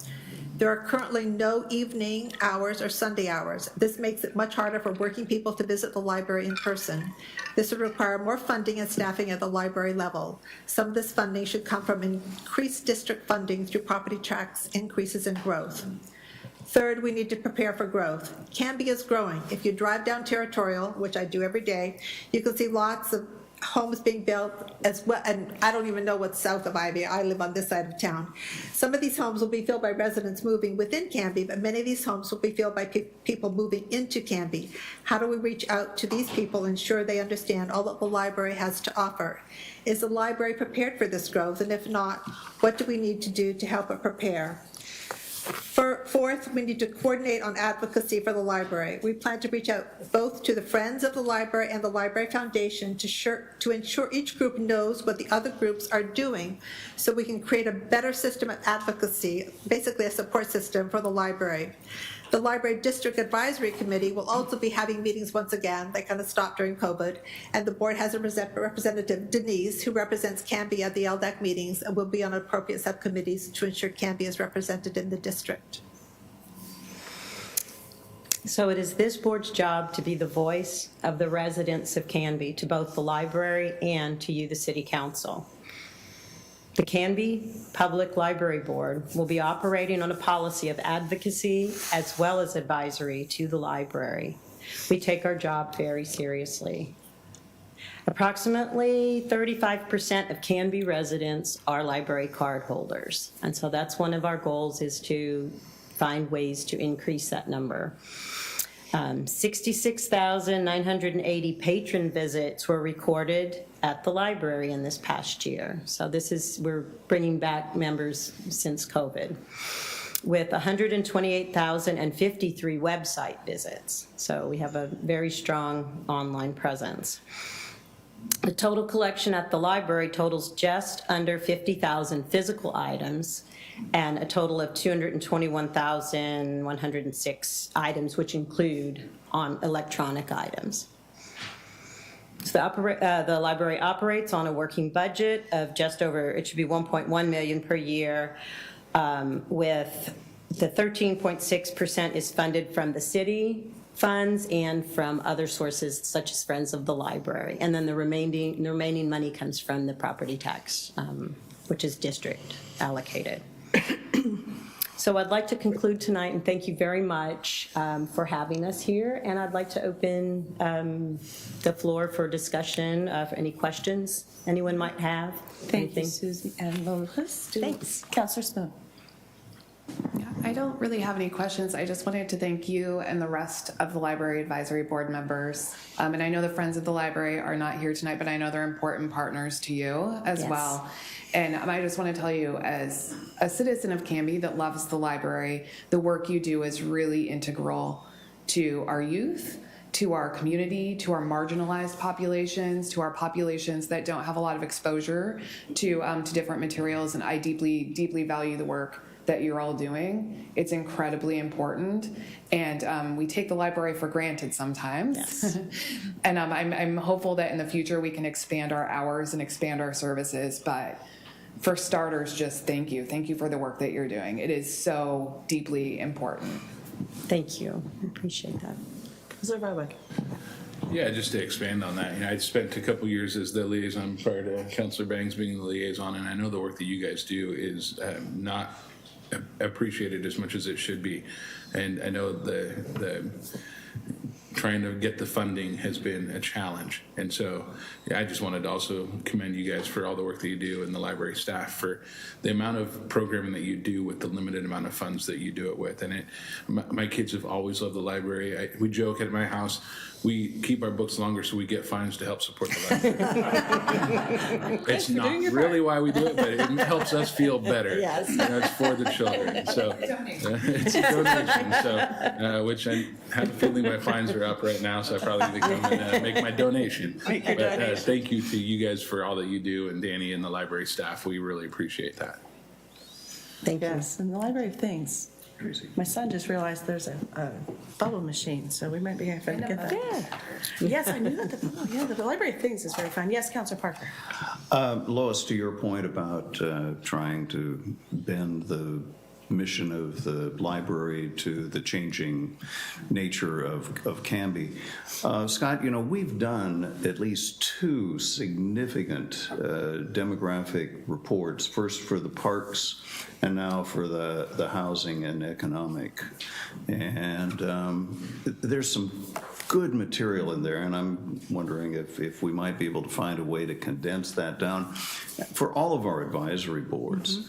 There are currently no evening hours or Sunday hours. This makes it much harder for working people to visit the library in person. This would require more funding and staffing at the library level. Some of this funding should come from increased district funding through property tax increases in growth. Third, we need to prepare for growth. Canby is growing. If you drive down Territorial, which I do every day, you can see lots of homes being built as well, and I don't even know what's south of Ivy. I live on this side of town. Some of these homes will be filled by residents moving within Canby, but many of these homes will be filled by people moving into Canby. How do we reach out to these people and ensure they understand all that the library has to offer? Is the library prepared for this growth? And if not, what do we need to do to help it prepare? Fourth, we need to coordinate on advocacy for the library. We plan to reach out both to the Friends of the Library and the Library Foundation to ensure each group knows what the other groups are doing so we can create a better system of advocacy, basically a support system for the library. The Library District Advisory Committee will also be having meetings once again. They kind of stopped during COVID. And the board has a representative, Denise, who represents Canby at the LDAC meetings and will be on appropriate subcommittees to ensure Canby is represented in the district. So it is this board's job to be the voice of the residents of Canby to both the library and to you, the City Council. The Canby Public Library Board will be operating on a policy of advocacy as well as advisory to the library. We take our job very seriously. Approximately 35% of Canby residents are library card holders, and so that's one of our goals, is to find ways to increase that number. 66,980 patron visits were recorded at the library in this past year. So we're bringing back members since COVID, with 128,053 website visits. So we have a very strong online presence. The total collection at the library totals just under 50,000 physical items and a total of 221,106 items, which include electronic items. So the library operates on a working budget of just over, it should be 1.1 million per year, with The 13.6% is funded from the city funds and from other sources such as Friends of the Library. And then the remaining money comes from the property tax, which is district allocated. So I'd like to conclude tonight, and thank you very much for having us here. And I'd like to open the floor for discussion of any questions anyone might have. Thank you, Susie and Lois. Thanks. Counselor Spoon. Yeah, I don't really have any questions. I just wanted to thank you and the rest of the Library Advisory Board members. And I know the Friends of the Library are not here tonight, but I know they're important partners to you as Yes. well. And I just want to tell you, as a citizen of Canby that loves the library, the work you do is really integral to our youth, to our community, to our marginalized populations, to our populations that don't have a lot of exposure to different materials. And I deeply, deeply value the work that you're all doing. It's incredibly important, and we take the library for granted sometimes. Yes. And I'm hopeful that in the future we can expand our hours and expand our services. But for starters, just thank you. Thank you for the work that you're doing. It is so deeply important. Thank you. I appreciate that. Counselor Barwick. Yeah, just to expand on that, I spent a couple years as the liaison prior to Councillor Bangs being the liaison, and I know the work that you guys do is not appreciated as much as it should be. And I know the trying to get the funding has been a challenge. And so I just wanted to also commend you guys for all the work that you do and the library staff for the amount of programming that you do with the limited amount of funds that you do it with. And my kids have always loved the library. We joke at my house, we keep our books longer so we get fines to help support the library. It's not really why we do it, but it helps us feel better. Yes. It's for the children. So it's a donation. So which I have a feeling my fines are up right now, so I probably need to come and make my donation. But thank you to you guys for all that you do, and Danny and the library staff. We really appreciate that. Thank you. Yes, and the Library of Things. My son just realized there's a bubble machine, so we might be having to get that. Yeah. Yes, I knew that. The Library of Things is very fun. Yes, Counselor Parker. Lois, to your point about trying to bend the mission of the library to the changing nature of Canby. Scott, we've done at least 2 significant demographic reports, first for the parks and now for the housing and economic. And there's some good material in there, and I'm wondering if we might be able to find a way to condense that down for all of our advisory boards.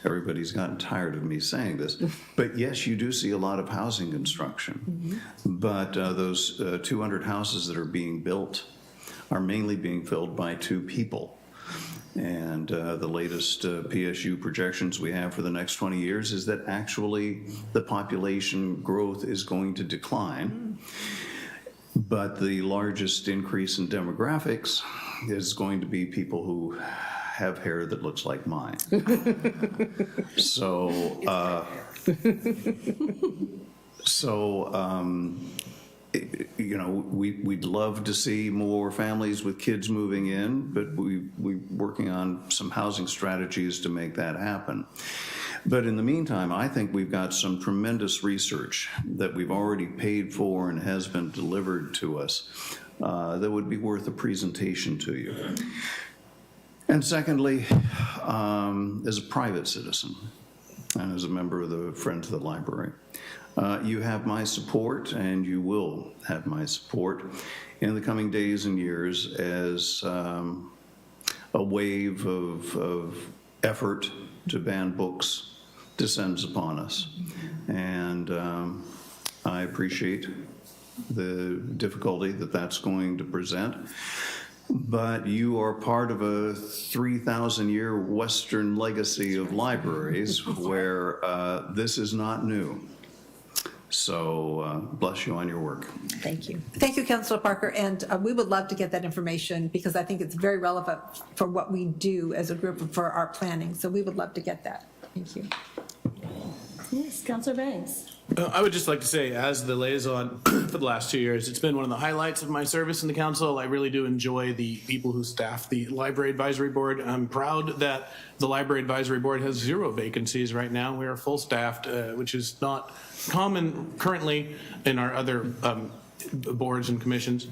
Everybody's gotten tired of me saying this, but yes, you do see a lot of housing construction. But those 200 houses that are being built are mainly being filled by 2 people. And the latest PSU projections we have for the next 20 years is that actually the population growth is going to decline. But the largest increase in demographics is going to be people who have hair that looks like mine. We'd love to see more families with kids moving in, but we're working on some housing strategies to make that happen. But in the meantime, I think we've got some tremendous research that we've already paid for and has been delivered to us that would be worth a presentation to you. And secondly, as a private citizen and as a member of the Friends of the Library, you have my support, and you will have my support in the coming days and years as a wave of effort to ban books descends upon us. And I appreciate the difficulty that that's going to present. But you are part of a 3,000-year Western legacy of libraries where this is not new. So bless you on your work. Thank you. Thank you, Councilor Parker, and we would love to get that information because I think it's very relevant for what we do as a group and for our planning. So we would love to get that. Thank you. Yes, Counselor Bangs. I would just like to say, as the liaison for the last 2 years, it's been one of the highlights of my service in the council. I really do enjoy the people who staff the Library Advisory Board. I'm proud that the Library Advisory Board has 0 vacancies right now. We are full staffed, which is not common currently in our other boards and commissions.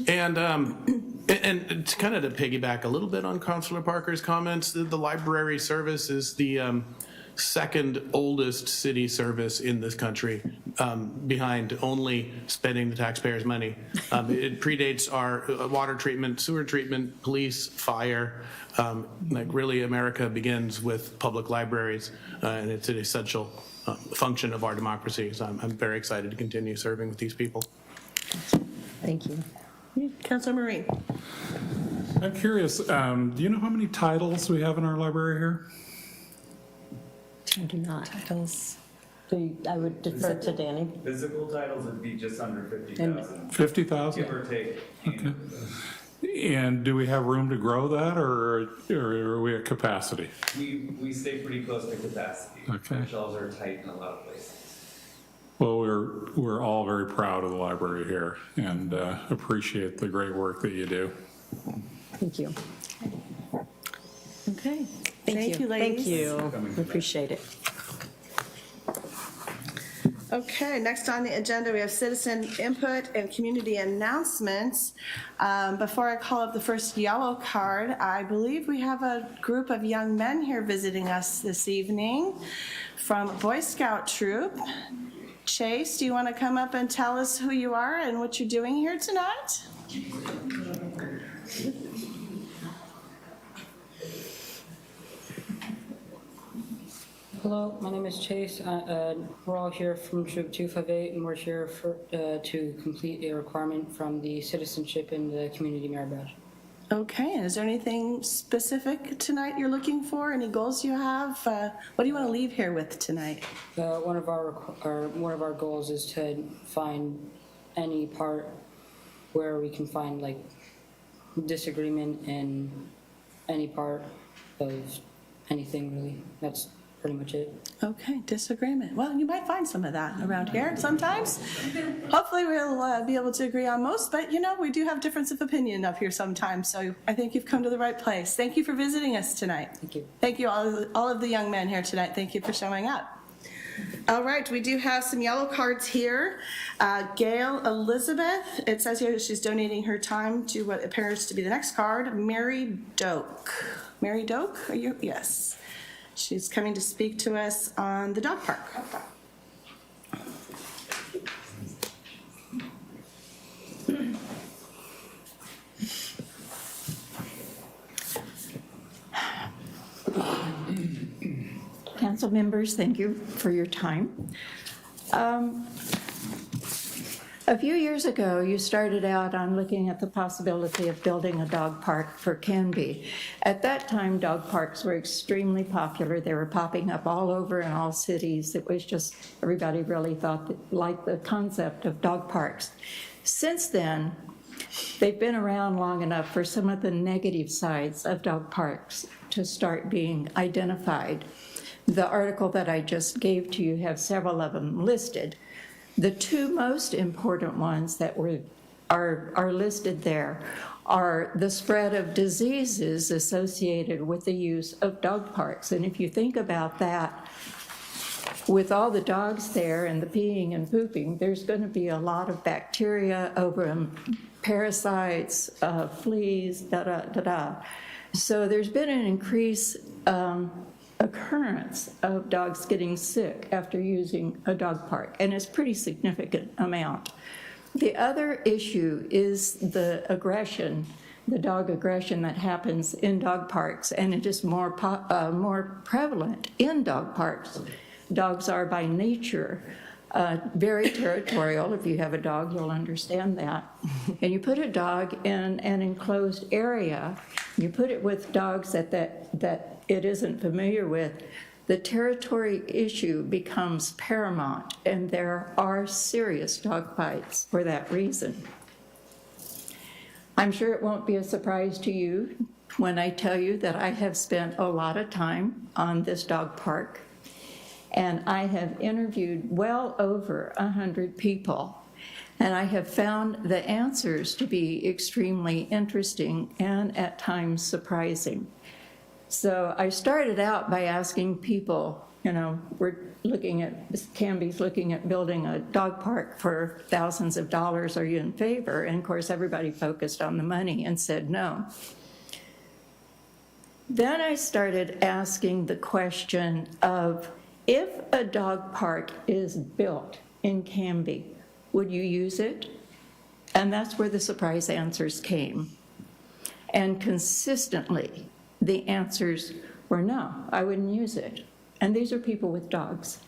And to kind of to piggyback a little bit on Councillor Parker's comments, the library service is the second oldest city service in this country, behind only spending the taxpayers' money. It predates our water treatment, sewer treatment, police, fire. Like really, America begins with public libraries, and it's an essential function of our democracy. So I'm very excited to continue serving with these people. Thank you. Councilor Marie. I'm curious, do you know how many titles we have in our library here? I do not. Titles. I would defer to Danny. Physical titles would be just under 50,000. 50,000? Give or take. Okay. And do we have room to grow that, or are we at capacity? We stay pretty close to capacity. Okay. Our shelves are tight in a lot of places. Well, we're all very proud of the library here and appreciate the great work that you do. Thank you. Okay. Thank you, ladies. Thank you. We appreciate it. Okay, next on the agenda, we have citizen input and community announcements. Before I call up the first yellow card, I believe we have a group of young men here visiting us this evening from Boy Scout Troop. Chase, do you want to come up and tell us who you are and what you're doing here tonight? Hello, my name is Chase. We're all here from Troop 258, and we're here to complete a requirement from the citizenship and the community merit badge. Okay, and is there anything specific tonight you're looking for? Any goals you have? What do you want to leave here with tonight? One of our goals is to find any part where we can find like disagreement in any part of anything, really. That's pretty much it. Okay, disagreement. Well, you might find some of that around here sometimes. Hopefully we'll be able to agree on most, but you know, we do have difference of opinion up here sometimes, so I think you've come to the right place. Thank you for visiting us tonight. Thank you. Thank you all of the young men here tonight. Thank you for showing up. All right, we do have some yellow cards here. Gail Elizabeth, it says here that she's donating her time to what appears to be the next card, Mary Doak. Mary Doak, are you? Yes. She's coming to speak to us on the dog park. Council members, thank you for your time. A few years ago, you started out on looking at the possibility of building a dog park for Canby. At that time, dog parks were extremely popular. They were popping up all over in all cities. It was just, everybody really liked the concept of dog parks. Since then, they've been around long enough for some of the negative sides of dog parks to start being identified. The article that I just gave to you have several of them listed. The two most important ones that are listed there are the spread of diseases associated with the use of dog parks. And if you think about that, with all the dogs there and the peeing and pooping, there's going to be a lot of bacteria over them, parasites, fleas, So there's been an increase occurrence of dogs getting sick after using a dog park, and it's a pretty significant amount. The other issue is the aggression, the dog aggression that happens in dog parks, and it is more prevalent in dog parks. Dogs are by nature very territorial. If you have a dog, you'll understand that. And you put a dog in an enclosed area, you put it with dogs that it isn't familiar with, the territory issue becomes paramount, and there are serious dog fights for that reason. I'm sure it won't be a surprise to you when I tell you that I have spent a lot of time on this dog park. And I have interviewed well over 100 people. And I have found the answers to be extremely interesting and at times surprising. So I started out by asking people, Canby's looking at building a dog park for thousands of dollars. Are you in favor? And of course, everybody focused on the money and said no. Then I started asking the question of, if a dog park is built in Canby, would you use it? And that's where the surprise answers came. And consistently, the answers were no, I wouldn't use it. And these are people with dogs.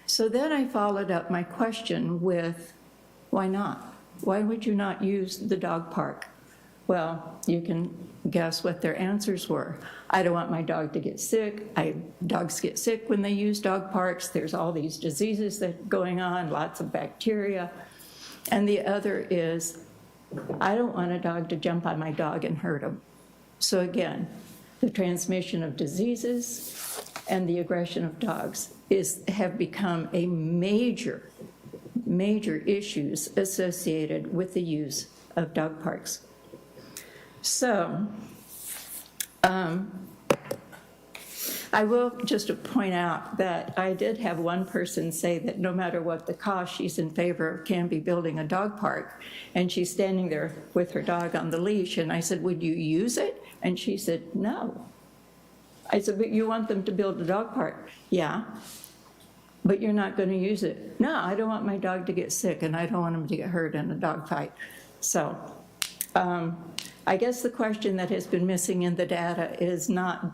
So then I followed up my question with, why not? Why would you not use the dog park? Well, you can guess what their answers were. I don't want my dog to get sick. Dogs get sick when they use dog parks. There's all these diseases that are going on, lots of bacteria. And the other is, I don't want a dog to jump on my dog and hurt him. So again, the transmission of diseases and the aggression of dogs have become a major issues associated with the use of dog parks. So, I will just point out that I did have one person say that no matter what the cost, she's in favor of Canby building a dog park. And she's standing there with her dog on the leash. And I said, would you use it? And she said, no. I said, but you want them to build a dog park? Yeah. But you're not going to use it. No, I don't want my dog to get sick, and I don't want him to get hurt in a dog fight. So, I guess the question that has been missing in the data is not,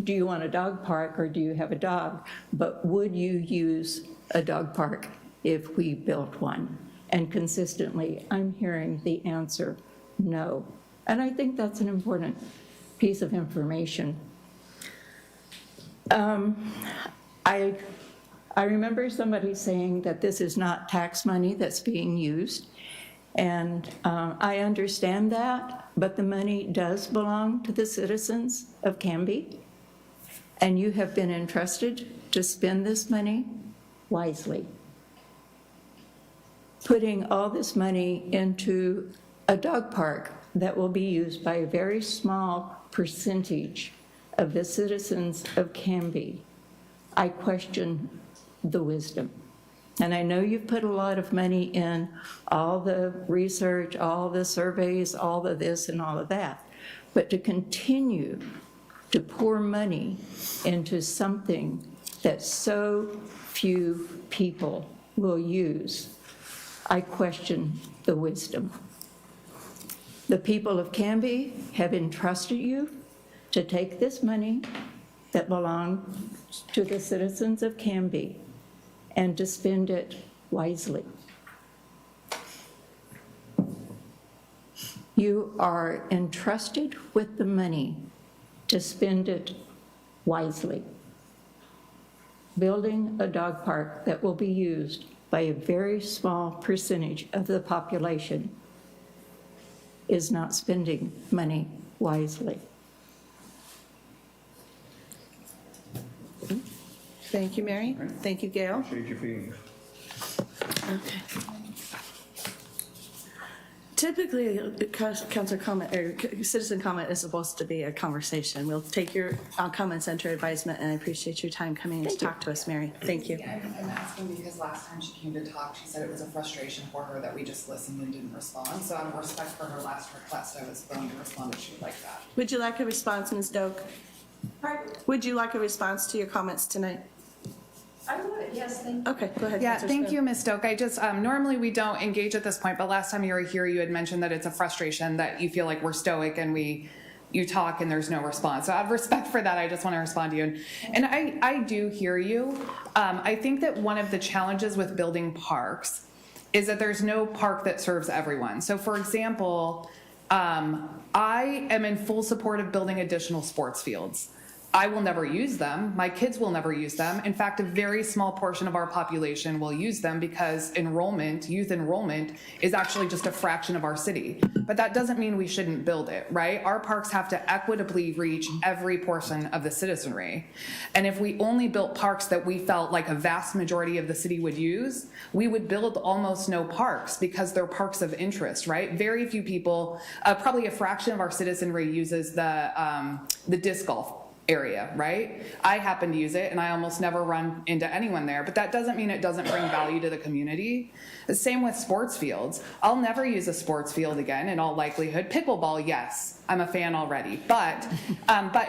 do you want a dog park or do you have a dog, but would you use a dog park if we built one? And consistently, I'm hearing the answer, no. And I think that's an important piece of information. I remember somebody saying that this is not tax money that's being used. And I understand that, but the money does belong to the citizens of Canby. And you have been entrusted to spend this money wisely. Putting all this money into a dog park that will be used by a very small percentage of the citizens of Canby, I question the wisdom. And I know you've put a lot of money in all the research, all the surveys, all of this and all of that. But to continue to pour money into something that so few people will use, I question the wisdom. The people of Canby have entrusted you to take this money that belongs to the citizens of Canby and to spend it wisely. You are entrusted with the money to spend it wisely. Building a dog park that will be used by a very small percentage of the population is not spending money wisely. Thank you, Mary. Thank you, Gail. Appreciate your feeding. Okay. Typically, councilor comment or citizen comment is supposed to be a conversation. We'll take your comments under advisement, and I appreciate your time coming in to talk to us, Mary. Thank you. I'm asking because last time she came to talk, she said it was a frustration for her that we just listened and didn't respond. So out of respect for her last request, I was willing to respond if she would like that. Would you like a response, Ms. Doak? Pardon? Would you like a response to your comments tonight? I would, yes, thank you. Okay, go ahead. Yeah, Councilor thank Smith. you, Ms. Stoke. I just, normally we don't engage at this point, but last time you were here, you had mentioned that it's a frustration that you feel like we're stoic and you talk and there's no response. So out of respect for that, I just want to respond to you. And I do hear you. I think that one of the challenges with building parks is that there's no park that serves everyone. So for example, I am in full support of building additional sports fields. I will never use them. My kids will never use them. In fact, a very small portion of our population will use them because youth enrollment is actually just a fraction of our city. But that doesn't mean we shouldn't build it, right? Our parks have to equitably reach every portion of the citizenry. And if we only built parks that we felt like a vast majority of the city would use, we would build almost no parks because they're parks of interest, right? Very few people, probably a fraction of our citizenry uses the disc golf area, right? I happen to use it and I almost never run into anyone there, but that doesn't mean it doesn't bring value to the community. The same with sports fields. I'll never use a sports field again in all likelihood. Pickleball, yes, I'm a fan already, but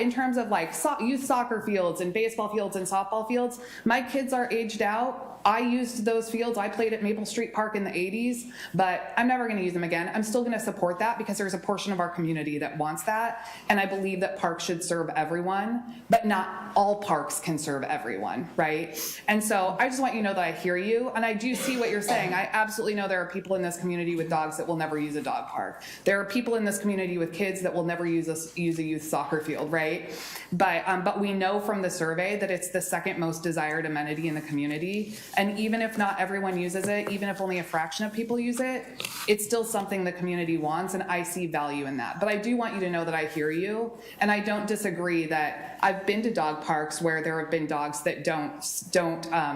in terms of like youth soccer fields and baseball fields and softball fields, my kids are aged out. I used those fields. I played at Maple Street Park in the 80s, but I'm never going to use them again. I'm still going to support that because there's a portion of our community that wants that. And I believe that parks should serve everyone, but not all parks can serve everyone, right? And so I just want you to know that I hear you. And I do see what you're saying. I absolutely know there are people in this community with dogs that will never use a dog park. There are people in this community with kids that will never use a youth soccer field, right? But we know from the survey that it's the second most desired amenity in the community. And even if not everyone uses it, even if only a fraction of people use it, it's still something the community wants, and I see value in that. But I do want you to know that I hear you, and I don't disagree that I've been to dog parks where there have been dogs that don't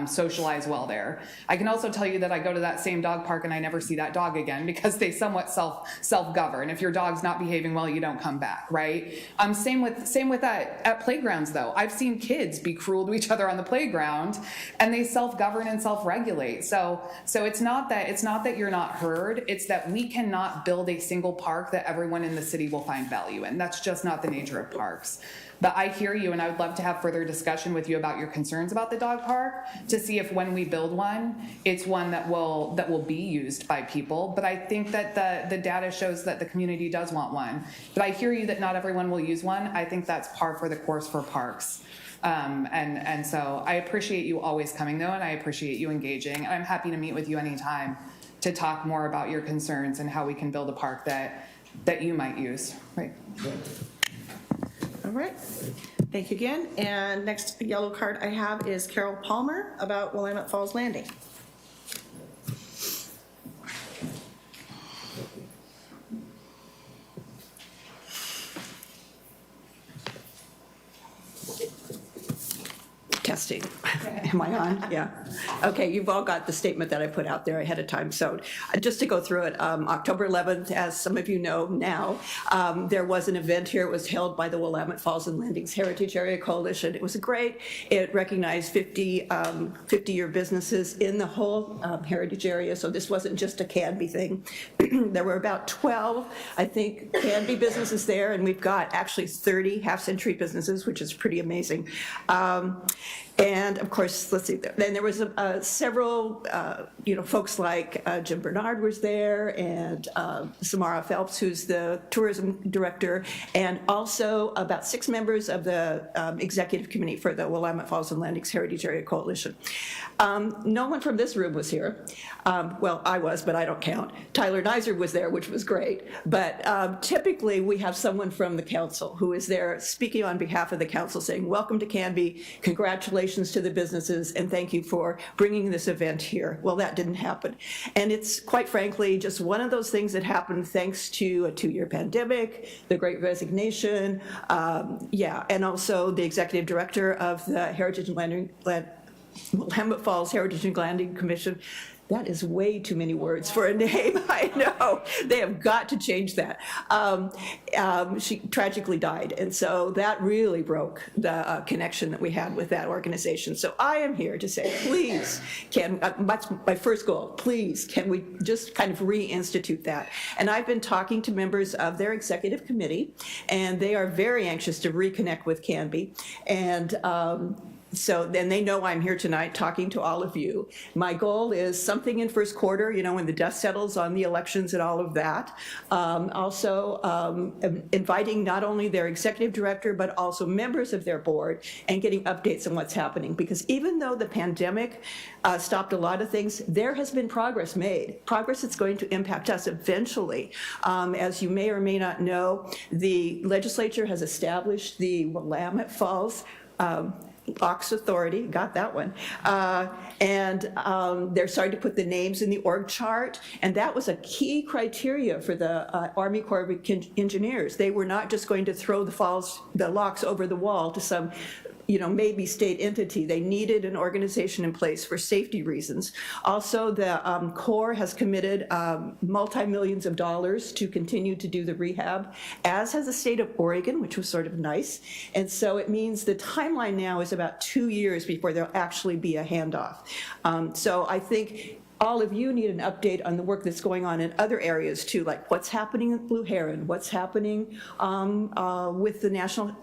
socialize well there. I can also tell you that I go to that same dog park and I never see that dog again because they somewhat self-govern. If your dog's not behaving well, you don't come back, right? Same with that at playgrounds though. I've seen kids be cruel to each other on the playground, and they self-govern and self-regulate. So it's not that you're not heard. It's that we cannot build a single park that everyone in the city will find value in. That's just not the nature of parks. But I hear you, and I would love to have further discussion with you about your concerns about the dog park to see if when we build one, it's one that will be used by people. But I think that the data shows that the community does want one. But I hear you that not everyone will use one. I think that's par for the course for parks. And so I appreciate you always coming though, and I appreciate you engaging. And I'm happy to meet with you anytime to talk more about your concerns and how we can build a park that you might use. Right. All right, thank you again. And next yellow card I have is Carol Palmer about Willamette Falls Landing. Testing. Am I on? Yeah. Okay, you've all got the statement that I put out there ahead of time. So just to go through it, October 11th, as some of you know now, there was an event here. It was held by the Willamette Falls and Landings Heritage Area Coalition. It was great. It recognized 50-year businesses in the whole heritage area. So this wasn't just a Canby thing. There were about 12, I think, Canby businesses there, and we've got actually 30 half-century businesses, which is pretty amazing. And of course, let's see, then there was several, folks like Jim Bernard was there, and Samara Phelps, who's the tourism director, and also about 6 members of the executive committee for the Willamette Falls and Landings Heritage Area Coalition. No one from this room was here. Well, I was, but I don't count. Tyler Nizer was there, which was great. But typically, we have someone from the council who is there speaking on behalf of the council, saying, welcome to Canby, congratulations to the businesses, and thank you for bringing this event here. Well, that didn't happen. And it's, quite frankly, just one of those things that happened thanks to a 2-year pandemic, the Great Resignation, and also the executive director of the Heritage and Willamette Falls Heritage and Landing Commission. That is way too many words for a name. I know. They have got to change that. She tragically died, and so that really broke the connection that we had with that organization. So I am here to say, please, that's my first goal, please, can we just kind of reinstitute that? And I've been talking to members of their executive committee, and they are very anxious to reconnect with Canby. And So then they know I'm here tonight talking to all of you. My goal is something in first quarter, when the dust settles on the elections and all of that. Also inviting not only their executive director, but also members of their board and getting updates on what's happening. Because even though the pandemic stopped a lot of things, there has been progress made. Progress that's going to impact us eventually. As you may or may not know, the legislature has established the Willamette Falls Ox Authority, got that one, and they're starting to put the names in the org chart, and that was a key criteria for the Army Corps of Engineers. They were not just going to throw the locks over the wall to some maybe state entity. They needed an organization in place for safety reasons. Also, the Corps has committed multi-millions of dollars to continue to do the rehab, as has the state of Oregon, which was sort of nice. And so it means the timeline now is about 2 years before there'll actually be a handoff. So I think all of you need an update on the work that's going on in other areas too, like what's happening in Blue Heron, what's happening with the national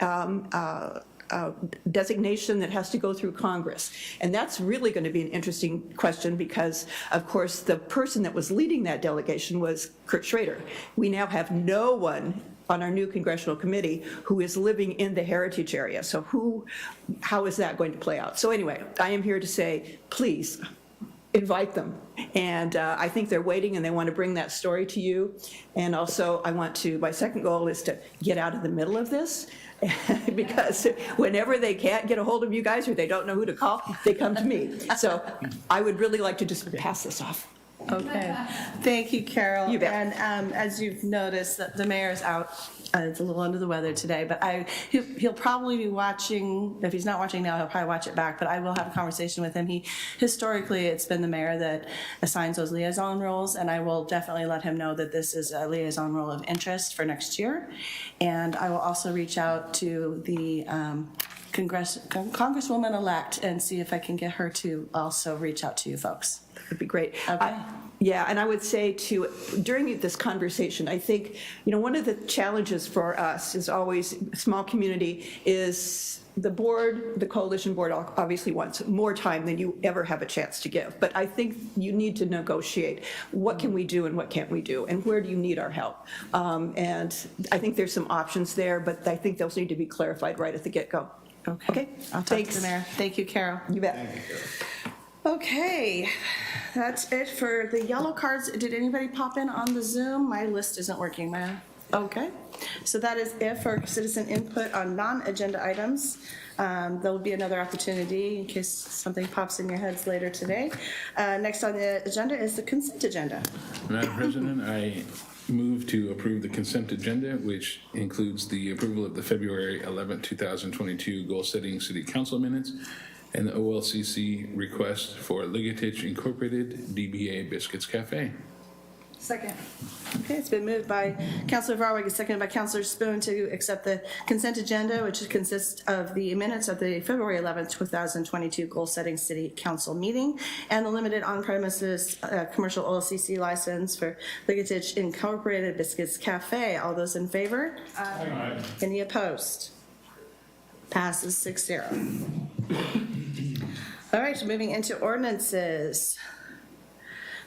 designation that has to go through Congress. And that's really going to be an interesting question because, of course, the person that was leading that delegation was Kurt Schrader. We now have no one on our new congressional committee who is living in the heritage area. So how is that going to play out? So anyway, I am here to say, please, invite them. And I think they're waiting and they want to bring that story to you. And also my second goal is to get out of the middle of this because whenever they can't get a hold of you guys or they don't know who to call, they come to me. So I would really like to just pass this off. Okay, thank you, Carol. You bet. And as you've noticed, the mayor's out. It's a little under the weather today, but he'll probably be watching. If he's not watching now, he'll probably watch it back. But I will have a conversation with him. Historically, it's been the mayor that assigns those liaison roles, and I will definitely let him know that this is a liaison role of interest for next year. And I will also reach out to the Congresswoman-elect and see if I can get her to also reach out to you folks. That would be great. Okay. Yeah, and I would say too, during this conversation, I think, one of the challenges for us is always small community is the board, the coalition board obviously wants more time than you ever have a chance to give. But I think you need to negotiate what can we do and what can't we do and where do you need our help. And I think there's some options there, but I think those need to be clarified right at the get-go. Okay. I'll talk to the mayor. Thank you, Carol. You bet. Thank you, Carol. Okay, that's it for the yellow cards. Did anybody pop in on the Zoom? My list isn't working, man. Okay, so that is it for citizen input on non-agenda items. There'll be another opportunity in case something pops in your heads later today. Next on the agenda is the consent agenda. Madam President, I move to approve the consent agenda, which includes the approval of the February 11, 2022 goal-setting city council minutes and the OLCC request for Ligatich Incorporated DBA Biscuits Cafe. Second. Okay, it's been moved by Councilor Varwig and seconded by Councilor Spoon to accept the consent agenda, which consists of the minutes of the February 11th, 2022 goal-setting city council meeting and the limited on-premises commercial OLCC license for Ligatich Incorporated Biscuits Cafe. All those in favor? Aye. Any opposed? Passes 6-0. All right, moving into ordinances.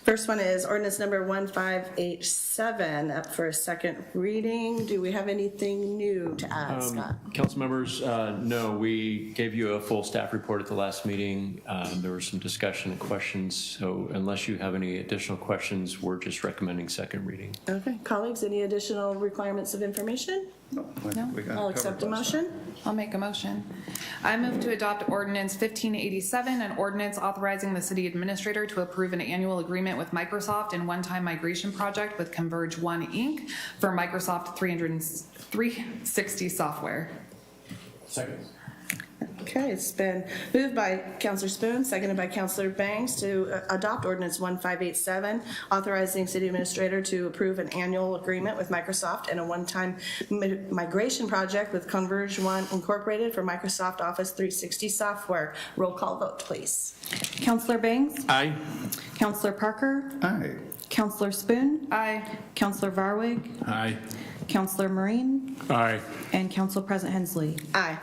First one is ordinance number 1587 up for a second reading. Do we have anything new to add, Scott? Council members, no, we gave you a full staff report at the last meeting. There was some discussion and questions, so unless you have any additional questions, we're just recommending second reading. Okay, colleagues, any additional requirements of information? No. I'll accept a motion. I'll make a motion. I move to adopt ordinance 1587, an ordinance authorizing the city administrator to approve an annual agreement with Microsoft and one-time migration project with Converge One Inc. for Microsoft 360 software. Second. Okay, it's been moved by Councilor Spoon, seconded by Councilor Banks to adopt ordinance 1587, authorizing city administrator to approve an annual agreement with Microsoft and a one-time migration project with Converge One Incorporated for Microsoft Office 360 software. Roll call vote, please. Councilor Banks? Aye. Councilor Parker? Aye. Councilor Spoon? Aye. Councilor Varwig? Aye. Councilor Marine? Aye. And Council President Hensley. Aye.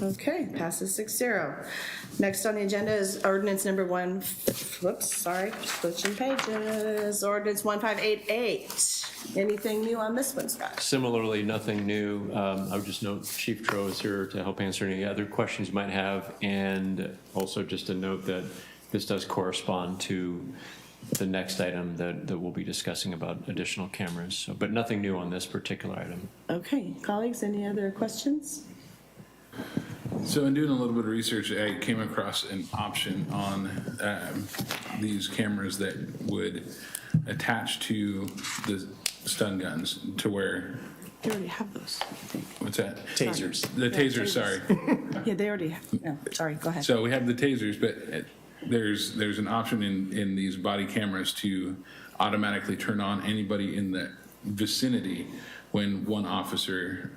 Okay, passes 6-0. Next on the agenda is ordinance number switching pages. Ordinance 1588. Anything new on this one, Scott? Similarly, nothing new. I would just note Chief Tro is here to help answer any other questions you might have. And also just a note that this does correspond to the next item that we'll be discussing about additional cameras. So, but nothing new on this particular item. Okay, colleagues, any other questions? So in doing a little bit of research, I came across an option on these cameras that would attach to the stun guns to where, They already have those, I think. what's that? Tasers. The tasers, sorry. Yeah, they already have, no, sorry, go ahead. So we have the tasers, but there's an option in these body cameras to automatically turn on anybody in the vicinity when one officer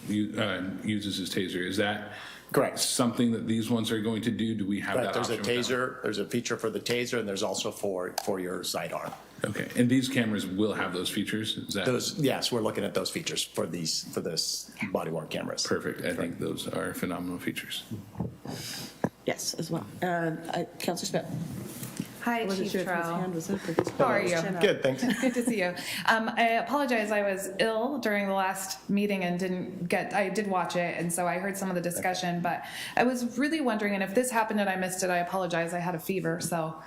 uses his taser. Is that Correct. something that these ones are going to do? Do we have Right, that there's a option? taser, there's a feature for the taser, and there's also for your sidearm. Okay, and these cameras will have those features? Is that Those, yes, we're looking at those features for this body-worn cameras. perfect? I think those are phenomenal features. Yes, as well. Counselor Smith. Hi, I wasn't Chief sure if his Tro. hand was up or his How are you? chin up. Good, thanks. Good to see you. I apologize, I was ill during the last meeting and I did watch it, and so I heard some of the discussion, but I was really wondering, and if this happened and I missed it, I apologize, I had a fever, so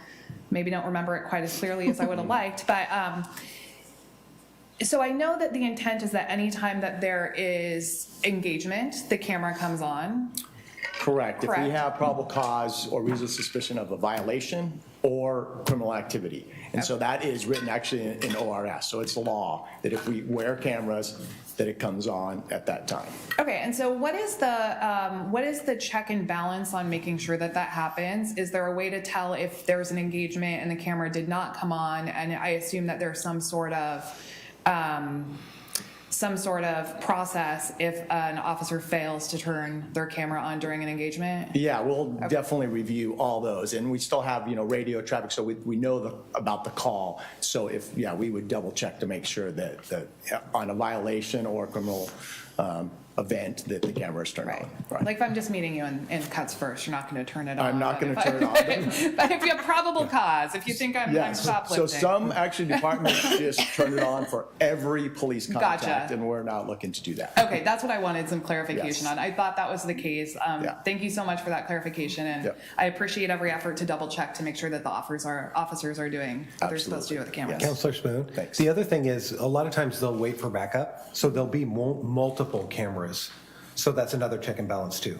maybe don't remember it quite as clearly as I would have liked, but so I know that the intent is that anytime that there is engagement, the camera comes on. Correct. If we Correct. have probable cause or reasonable suspicion of a violation or criminal activity. And so that is written actually in ORS. So it's law that if we wear cameras, that it comes on at that time. Okay, and so what is the check and balance on making sure that that happens? Is there a way to tell if there's an engagement and the camera did not come on? And I assume that there's some sort of process if an officer fails to turn their camera on during an engagement? Yeah, we'll definitely review all those. And we still have, radio traffic, so we know about the call. So we would double check to make sure that on a violation or criminal event that the camera is turned on. Right. Like if I'm just meeting you in Cuts First, you're not going to turn it on. I'm not going to turn it on. But if you have probable cause, if you think I'm shoplifting. So some actually departments just turn it on for every police contact, Gotcha. and we're not looking to do that. Okay, that's what I wanted some clarification Yes. on. I thought that was the case. Thank you so much for that clarification, and I appreciate every effort to double check to make sure that the officers are doing what they're supposed to do with the cameras. Counselor Spoon? Thanks. The other thing is, a lot of times they'll wait for backup, so there'll be multiple cameras. So that's another check and balance too.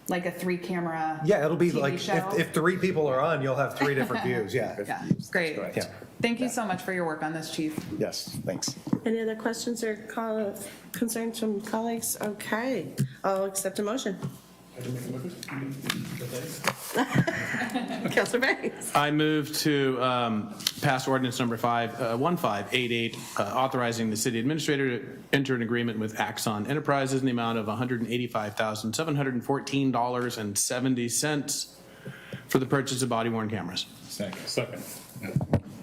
Like a 3-camera Yeah, it'll be TV like, show? if 3 people are on, you'll have 3 different views, yeah. Yeah, great. Yeah. Thank you so much for your work on this, Chief. Yes, thanks. Any other questions or concerns from colleagues? Okay, I'll accept a motion. Counselor Banks. I move to pass ordinance number 1588, authorizing the city administrator to enter an agreement with Axon Enterprises in the amount of $185,714.70 for the purchase of body-worn cameras. Second.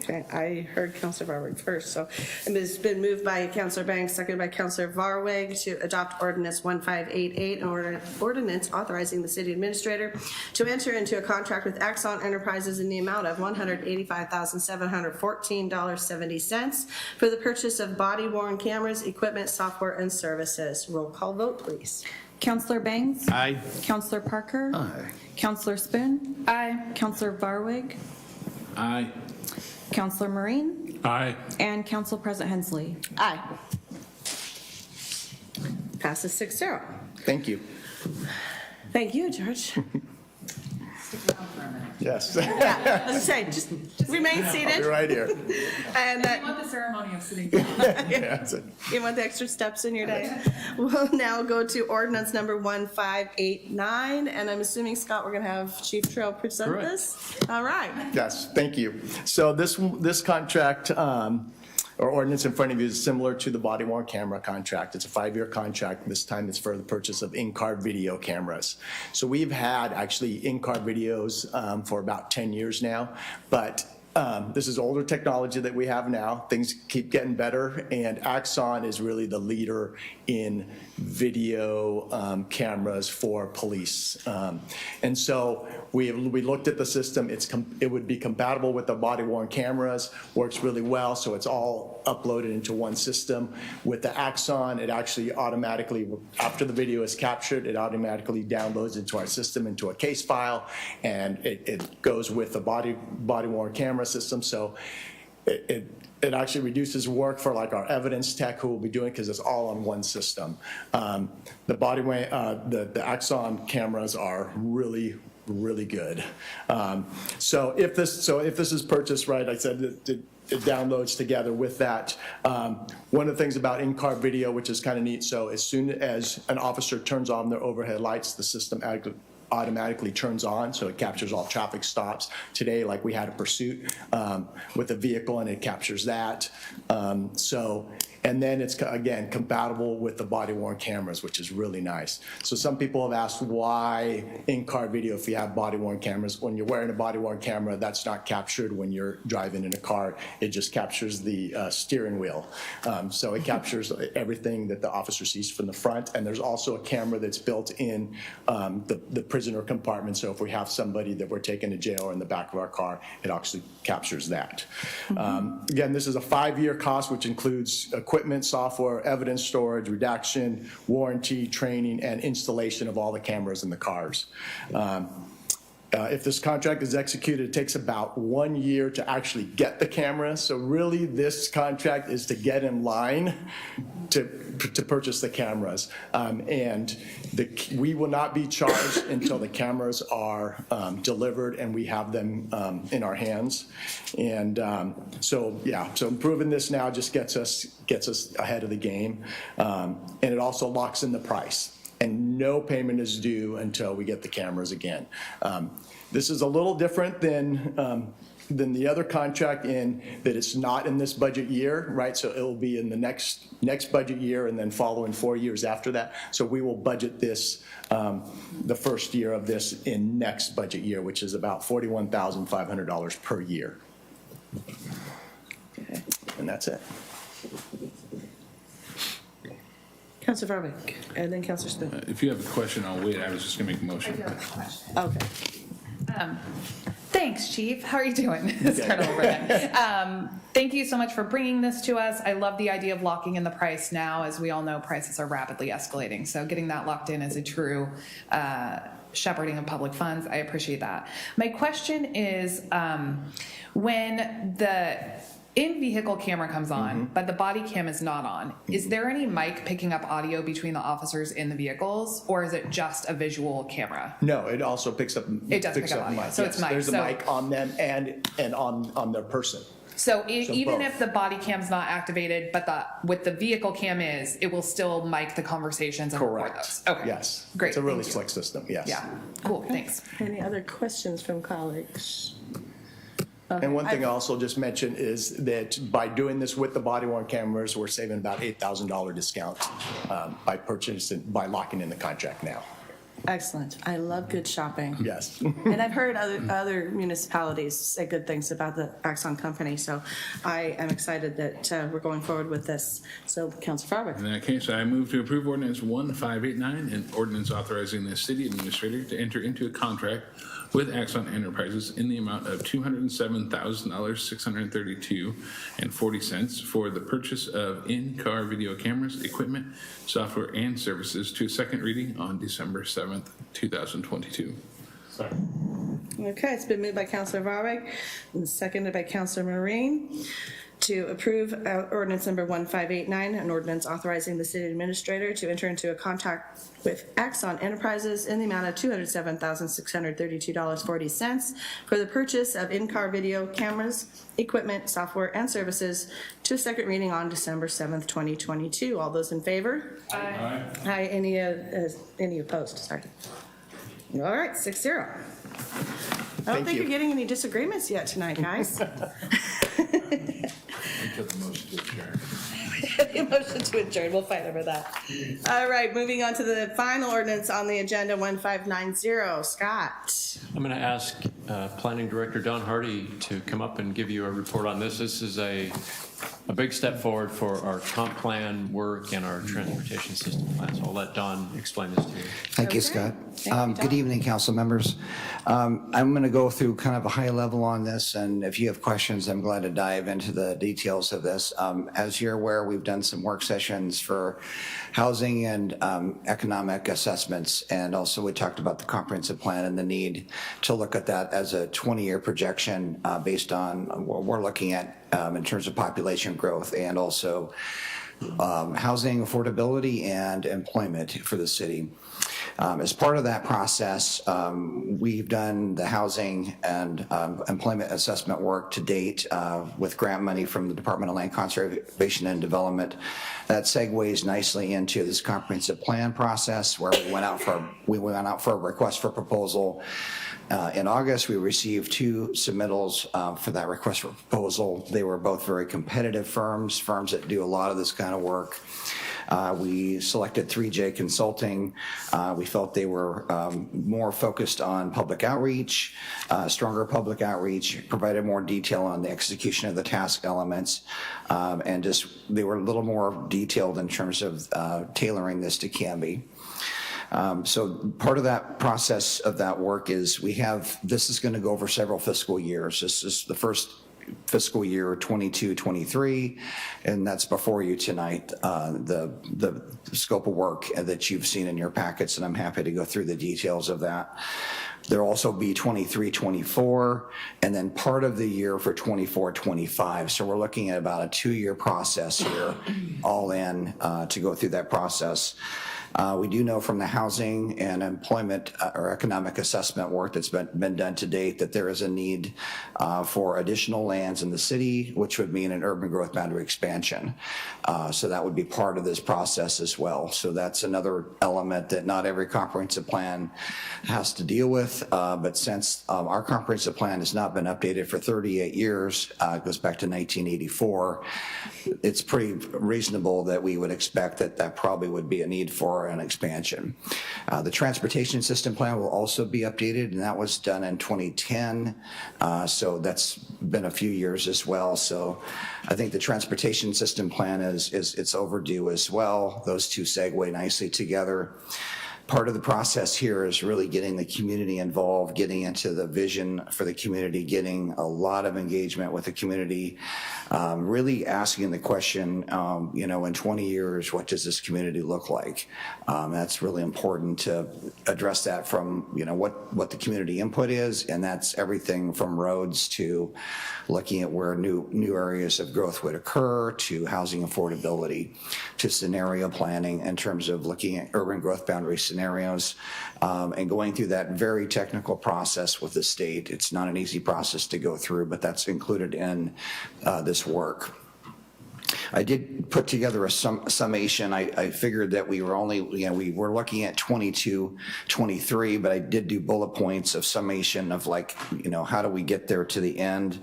Okay, I heard Counselor Varwig first, so it's been moved by Counselor Banks, seconded by Counselor Varwig to adopt ordinance 1588, an ordinance authorizing the city administrator to enter into a contract with Axon Enterprises in the amount of $185,714.70 for the purchase of body-worn cameras, equipment, software, and services. Roll call vote, please. Counselor Banks? Aye. Counselor Parker? Aye. Counselor Spoon? Aye. Counselor Varwig? Aye. Counselor Marine? Aye. And Council President Hensley? Aye. Passes 6-0. Thank you. Thank you, George. Yes. Yeah, let's say, just remain seated. I'll be right here. And I want the ceremony of sitting down. you want the extra steps in your day? We'll now go to ordinance number 1589, and I'm assuming, Scott, we're going to have Chief Trail present Correct. this? All right. Yes, thank you. So this contract, or ordinance in front of you is similar to the body-worn camera contract. It's a 5-year contract. This time it's for the purchase of in-car video cameras. So we've had actually in-car videos for about 10 years now, but This is older technology that we have now. Things keep getting better, and Axon is really the leader in video cameras for police. And so we looked at the system. It would be compatible with the body-worn cameras, works really well, so it's all uploaded into one system. With the Axon, it actually automatically, after the video is captured, it automatically downloads into our system, into a case file, and it goes with the body-worn camera system. So it actually reduces work for like our evidence tech who will be doing, because it's all on one system. The Axon cameras are really good. So if this is purchased, right, I said it downloads together with that. One of the things about in-car video, which is kind of neat, so as soon as an officer turns on their overhead lights, the system automatically turns on, so it captures all traffic stops. Today, like we had a pursuit with a vehicle, and it captures that. And then it's, again, compatible with the body-worn cameras, which is really nice. So some people have asked why in-car video if you have body-worn cameras. When you're wearing a body-worn camera, that's not captured when you're driving in a car. It just captures the steering wheel. So it captures everything that the officer sees from the front. And there's also a camera that's built in the prisoner compartment. So if we have somebody that we're taking to jail or in the back of our car, it actually captures that. Again, this is a 5-year cost, which includes equipment, software, evidence storage, redaction, warranty, training, and installation of all the cameras in the cars. If this contract is executed, it takes about 1 year to actually get the camera. So really, this contract is to get in line to purchase the cameras. We will not be charged until the cameras are delivered and we have them in our hands. And so improving this now just gets us ahead of the game. And it also locks in the price. And no payment is due until we get the cameras again. This is a little different than the other contract in that it's not in this budget year, right? So it will be in the next budget year and then following 4 years after that. So we will budget this, the first year of this in next budget year, which is about $41,500 per year. Okay. And that's it. Councilor Farwick, and then Councilor Spoon. If you have a question, I'll wait. I was just going to make a motion. I do have a question. Okay. Thanks, Chief. How are you doing? It's Colonel Overhead. Thank you so much for bringing this to us. I love the idea of locking in the price now. As we all know, prices are rapidly escalating. So getting that locked in is a true shepherding of public funds. I appreciate that. My question is, when the in-vehicle camera comes on, but the body cam is not on, is there any mic picking up audio between the officers in the vehicles, or is it just a visual camera? No, it also picks up. It does pick up audio, mic. so Yes, it's mic. There's a mic on them and on their person. So even both. if the body cam's not activated, but with the vehicle cam is, it will still mic the conversations and record those. Okay. Yes. Great. It's a really thank you. slick system. Yes. Yeah. Cool. Thanks. Any other questions from colleagues? And one thing I also just mentioned is that by doing this with the body-worn cameras, we're saving about $8,000 discount by locking in the contract now. Excellent. I love good shopping. Yes. And I've heard other municipalities say good things about the Axon company, so I am excited that we're going forward with this. So, Councilor Farwick. In that case, I move to approve ordinance 1589, an ordinance authorizing the city administrator to enter into a contract with Axon Enterprises in the amount of $207,632.40 for the purchase of in-car video cameras, equipment, software, and services to a second reading on December 7th, 2022. Okay, it's been moved by Councilor Farwick and seconded by Councilor Marine to approve ordinance number 1589, an ordinance authorizing the city administrator to enter into a contract with Axon Enterprises in the amount of $207,632.40 for the purchase of in-car video cameras, equipment, software, and services to a second reading on December 7th, 2022. All those in favor? Aye. Aye. Any opposed? Sorry. All right, 6-0. I don't think you're getting any disagreements yet tonight, guys. Until the motion to adjourn. The motion to adjourn. We'll fight over that. All right, moving on to the final ordinance on the agenda, 1590. Scott. I'm going to ask Planning Director Don Hardy to come up and give you a report on this. This is a big step forward for our comp plan work and our transportation system plan. So I'll let Don explain this to you. Thank you, Scott. Good evening, council members. I'm going to go through kind of a high level on this, and if you have questions, I'm glad to dive into the details of this. As you're aware, we've done some work sessions for housing and economic assessments, and also we talked about the comprehensive plan and the need to look at that as a 20-year projection based on what we're looking at in terms of population growth and also housing affordability and employment for the city. As part of that process, we've done the housing and employment assessment work to date with grant money from the Department of Land Conservation and Development. That segues nicely into this comprehensive plan process where we went out for a request for proposal. In August, we received 2 submittals for that request for proposal. They were both very competitive firms that do a lot of this kind of work. We selected 3J Consulting. We felt they were more focused on public outreach, stronger public outreach, provided more detail on the execution of the task elements, and just they were a little more detailed in terms of tailoring this to Canby. So part of that process of that work is this is going to go over several fiscal years. This is the first fiscal year 22-23, and that's before you tonight, the scope of work that you've seen in your packets, and I'm happy to go through the details of that. There'll also be 23-24, and then part of the year for 24-25. So we're looking at about a 2-year process here, all in, to go through that process. We do know from the housing and employment or economic assessment work that's been done to date that there is a need for additional lands in the city, which would mean an urban growth boundary expansion. So that would be part of this process as well. So that's another element that not every comprehensive plan has to deal with. But since our comprehensive plan has not been updated for 38 years, it goes back to 1984, it's pretty reasonable that we would expect that probably would be a need for an expansion. The transportation system plan will also be updated, and that was done in 2010. So that's been a few years as well. So I think the transportation system plan it's overdue as well. Those two segue nicely together. Part of the process here is really getting the community involved, getting into the vision for the community, getting a lot of engagement with the community, really asking the question, in 20 years, what does this community look like? That's really important to address that from, what the community input is, and that's everything from roads to looking at where new areas of growth would occur, to housing affordability, to scenario planning in terms of looking at urban growth boundary scenarios, and going through that very technical process with the state. It's not an easy process to go through, but that's included in this work. I did put together a summation. I figured that we were only, we were looking at 22, 23, but I did do bullet points of summation of how do we get there to the end?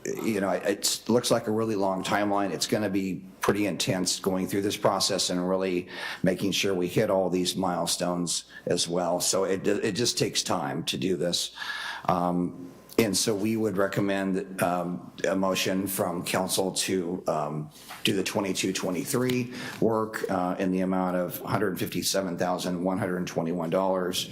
It looks like a really long timeline. It's going to be pretty intense going through this process and really making sure we hit all these milestones as well. So it just takes time to do this. And so we would recommend a motion from council to do the 22-23 work in the amount of $157,121.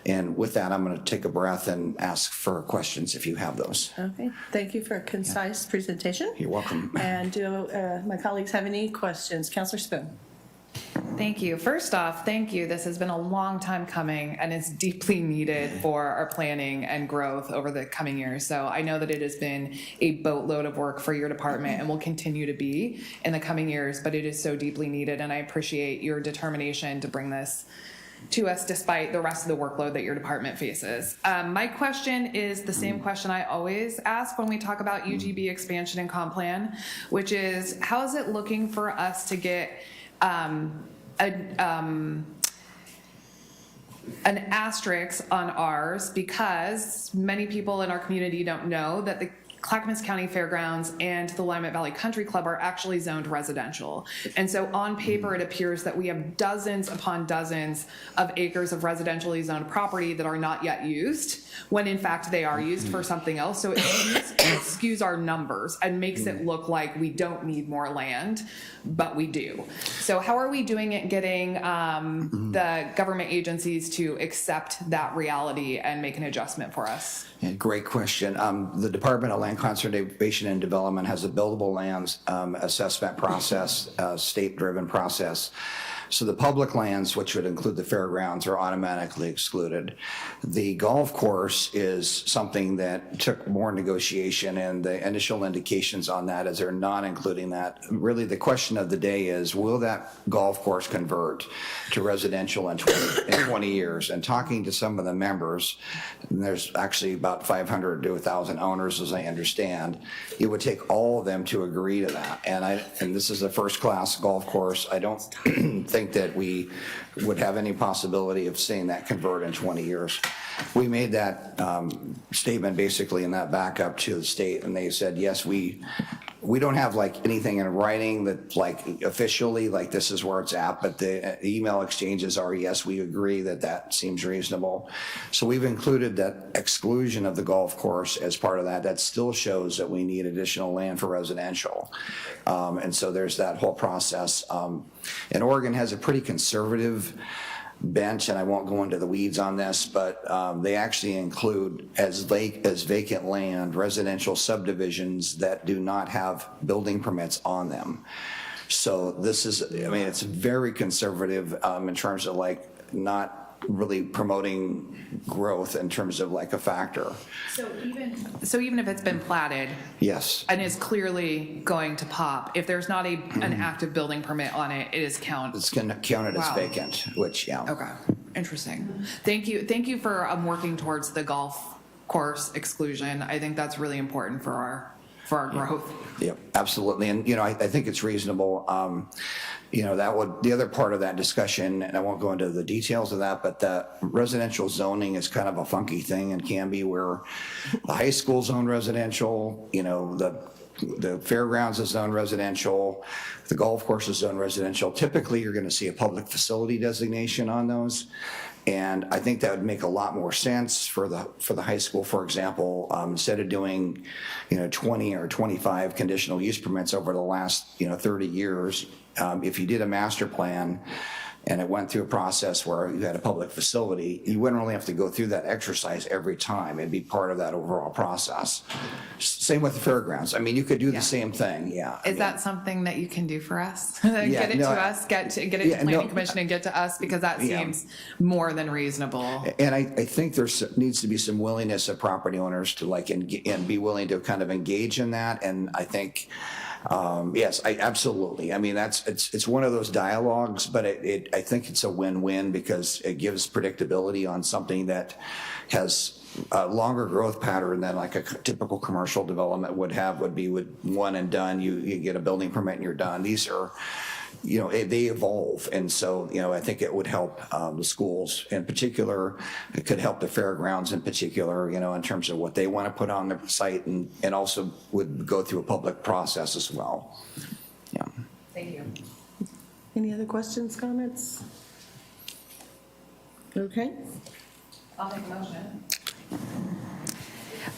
And with that, I'm going to take a breath and ask for questions if you have those. Okay, thank you for a concise presentation. You're welcome. And do my colleagues have any questions? Councilor Spoon. Thank you. First off, thank you. This has been a long time coming, and it's deeply needed for our planning and growth over the coming years. So I know that it has been a boatload of work for your department and will continue to be in the coming years, but it is so deeply needed, and I appreciate your determination to bring this to us despite the rest of the workload that your department faces. My question is the same question I always ask when we talk about UGB expansion and comp plan, which is how is it looking for us to get an asterisk on ours, because many people in our community don't know that the Clackamas County Fairgrounds and the Willamette Valley Country Club are actually zoned residential. And so on paper, it appears that we have dozens upon dozens of acres of residentially zoned property that are not yet used, when in fact they are used for something else. So it skews our numbers and makes it look like we don't need more land, but we do. So how are we doing it getting the government agencies to accept that reality and make an adjustment for us? Yeah, great question. The Department of Land Conservation and Development has a buildable lands assessment process, state-driven process. So the public lands, which would include the fairgrounds, are automatically excluded. The golf course is something that took more negotiation, and the initial indications on that is they're not including that. Really, the question of the day is, will that golf course convert to residential in 20 years? And talking to some of the members, and there's actually about 500 to 1,000 owners, as I understand, it would take all of them to agree to that. And this is a first-class golf course. I don't think that we would have any possibility of seeing that convert in 20 years. We made that statement basically in that backup to the state, and they said, yes, we don't have like anything in writing that like officially like this is where it's at, but the email exchanges are, yes, we agree that that seems reasonable. So we've included that exclusion of the golf course as part of that. That still shows that we need additional land for residential. And so there's that whole process. And Oregon has a pretty conservative bench, and I won't go into the weeds on this, but they actually include as vacant land residential subdivisions that do not have building permits on them. So this is, I mean, it's very conservative in terms of like not really promoting growth in terms of like a factor. So even if it's been platted, yes, and is clearly going to pop, if there's not an active building permit on it, it is counted. It's going to count it as vacant, which Okay, interesting. Thank you for working towards the golf course exclusion. I think that's really important for our growth. Yep, absolutely. And, I think it's reasonable. The other part of that discussion, and I won't go into the details of that, but the residential zoning is kind of a funky thing in Canby, where the high school zone residential, the fairgrounds is zone residential, the golf course is zone residential. Typically, you're going to see a public facility designation on those. And I think that would make a lot more sense for the high school, for example, instead of doing, 20 or 25 conditional use permits over the last, 30 years. If you did a master plan and it went through a process where you had a public facility, you wouldn't really have to go through that exercise every time. It'd be part of that overall process. Same with the fairgrounds. I mean, you could do the same thing, yeah. Is that something that you can do for us? Get it to us, get it to Planning Commission and get to us, because that seems more than reasonable. And I think there needs to be some willingness of property owners to and be willing to kind of engage in that. And I think, yes, absolutely. I mean, it's one of those dialogues, but I think it's a win-win because it gives predictability on something that has a longer growth pattern than like a typical commercial development would be with one and done. You get a building permit and you're done. These are, they evolve. And so, I think it would help the schools in particular. It could help the fairgrounds in particular, in terms of what they want to put on their site, and also would go through a public process as well. Yeah. Thank you. Any other questions, comments? Okay. I'll make a motion.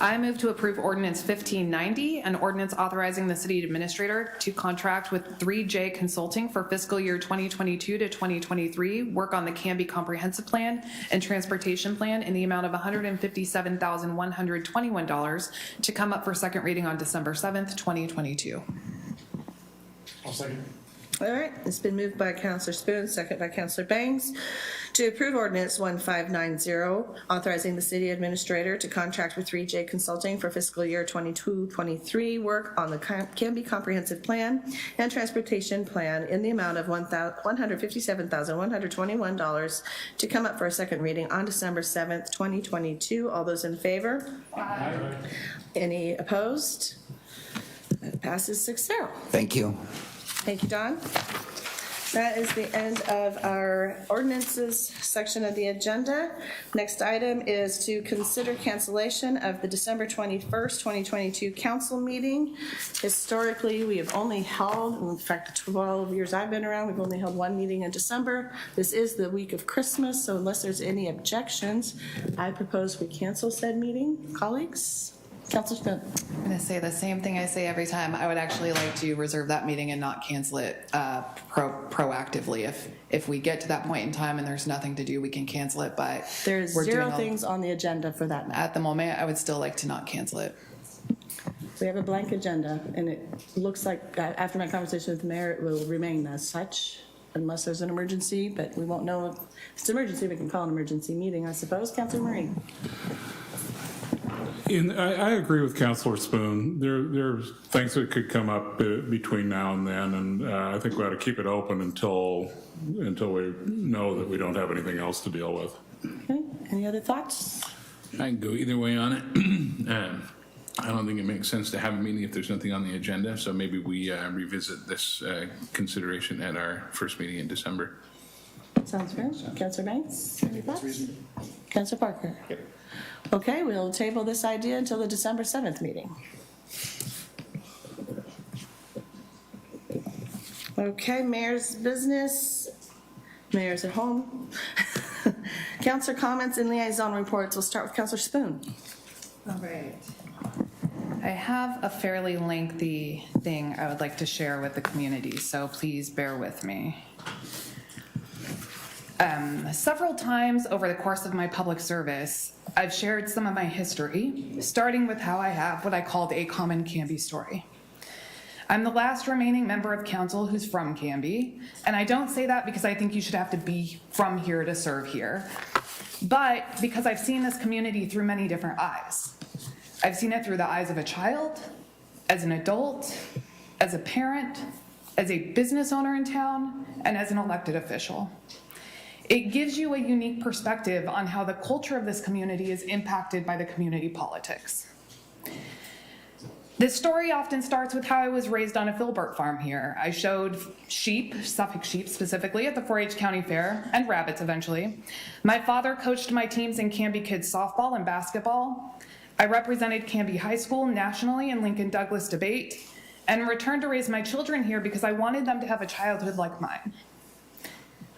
I move to approve ordinance 1590, an ordinance authorizing the city administrator to contract with 3J Consulting for fiscal year 2022 to 2023, work on the Canby Comprehensive Plan and Transportation Plan in the amount of $157,121 to come up for second reading on December 7th, 2022. I'll second. All right, it's been moved by Councilor Spoon, second by Councilor Bangs, to approve ordinance 1590, authorizing the city administrator to contract with 3J Consulting for fiscal year 22-23 work on the Canby Comprehensive Plan and Transportation Plan in the amount of $157,121 to come up for a second reading on December 7th, 2022. All those in favor? Aye. Any opposed? That passes 6-0. Thank you. Thank you, Don. That is the end of our ordinances section of the agenda. Next item is to consider cancellation of the December 21st, 2022 council meeting. Historically, we have only held, in fact, the 12 years I've been around, we've only held one meeting in December. This is the week of Christmas, so unless there's any objections, I propose we cancel said meeting. Colleagues? Councilor Smith. I'm going to say the same thing I say every time. I would actually like to reserve that meeting and not cancel it proactively. If we get to that point in time and there's nothing to do, we can cancel it. But there's zero things on the agenda for that matter. At the moment, I would still like to not cancel it. We have a blank agenda, and it looks like after my conversation with the mayor, it will remain as such unless there's an emergency. But we won't know if it's an emergency. We can call an emergency meeting, I suppose. Councilor Marine. I agree with Councilor Spoon. There's things that could come up between now and then, and I think we ought to keep it open until we know that we don't have anything else to deal with. Okay. Any other thoughts? I can go either way on it. I don't think it makes sense to have a meeting if there's nothing on the agenda, so maybe we revisit this consideration at our first meeting in December. Sounds good. Councilor Banks, any thoughts? Councilor Parker? Yep. Okay, we'll table this idea until the December 7th meeting. Okay, mayor's business. Mayor's at home. Councilor comments and liaison reports. We'll start with Councilor Spoon. All right. I have a fairly lengthy thing I would like to share with the community, so please bear with me. Several times over the course of my public service, I've shared some of my history, starting with how I have what I called a common Canby story. I'm the last remaining member of council who's from Canby, and I don't say that because I think you should have to be from here to serve here, but because I've seen this community through many different eyes. I've seen it through the eyes of a child, as an adult, as a parent, as a business owner in town, and as an elected official. It gives you a unique perspective on how the culture of this community is impacted by the community politics. This story often starts with how I was raised on a filbert farm here. I showed sheep, Suffolk sheep specifically, at the 4-H County Fair, and rabbits eventually. My father coached my teams in Canby Kids softball and basketball. I represented Canby High School nationally in Lincoln Douglas debate, and returned to raise my children here because I wanted them to have a childhood like mine.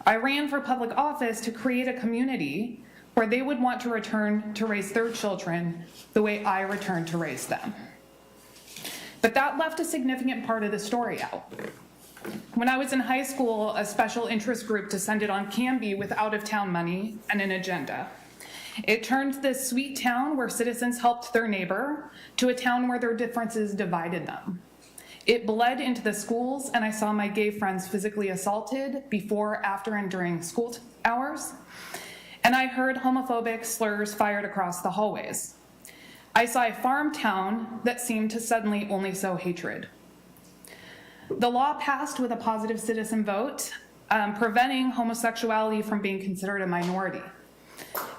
I ran for public office to create a community where they would want to return to raise their children the way I returned to raise them. But that left a significant part of the story out. When I was in high school, a special interest group descended on Canby with out-of-town money and an agenda. It turned this sweet town where citizens helped their neighbor to a town where their differences divided them. It bled into the schools, and I saw my gay friends physically assaulted before, after, and during school hours. And I heard homophobic slurs fired across the hallways. I saw a farm town that seemed to suddenly only sow hatred. The law passed with a positive citizen vote, preventing homosexuality from being considered a minority.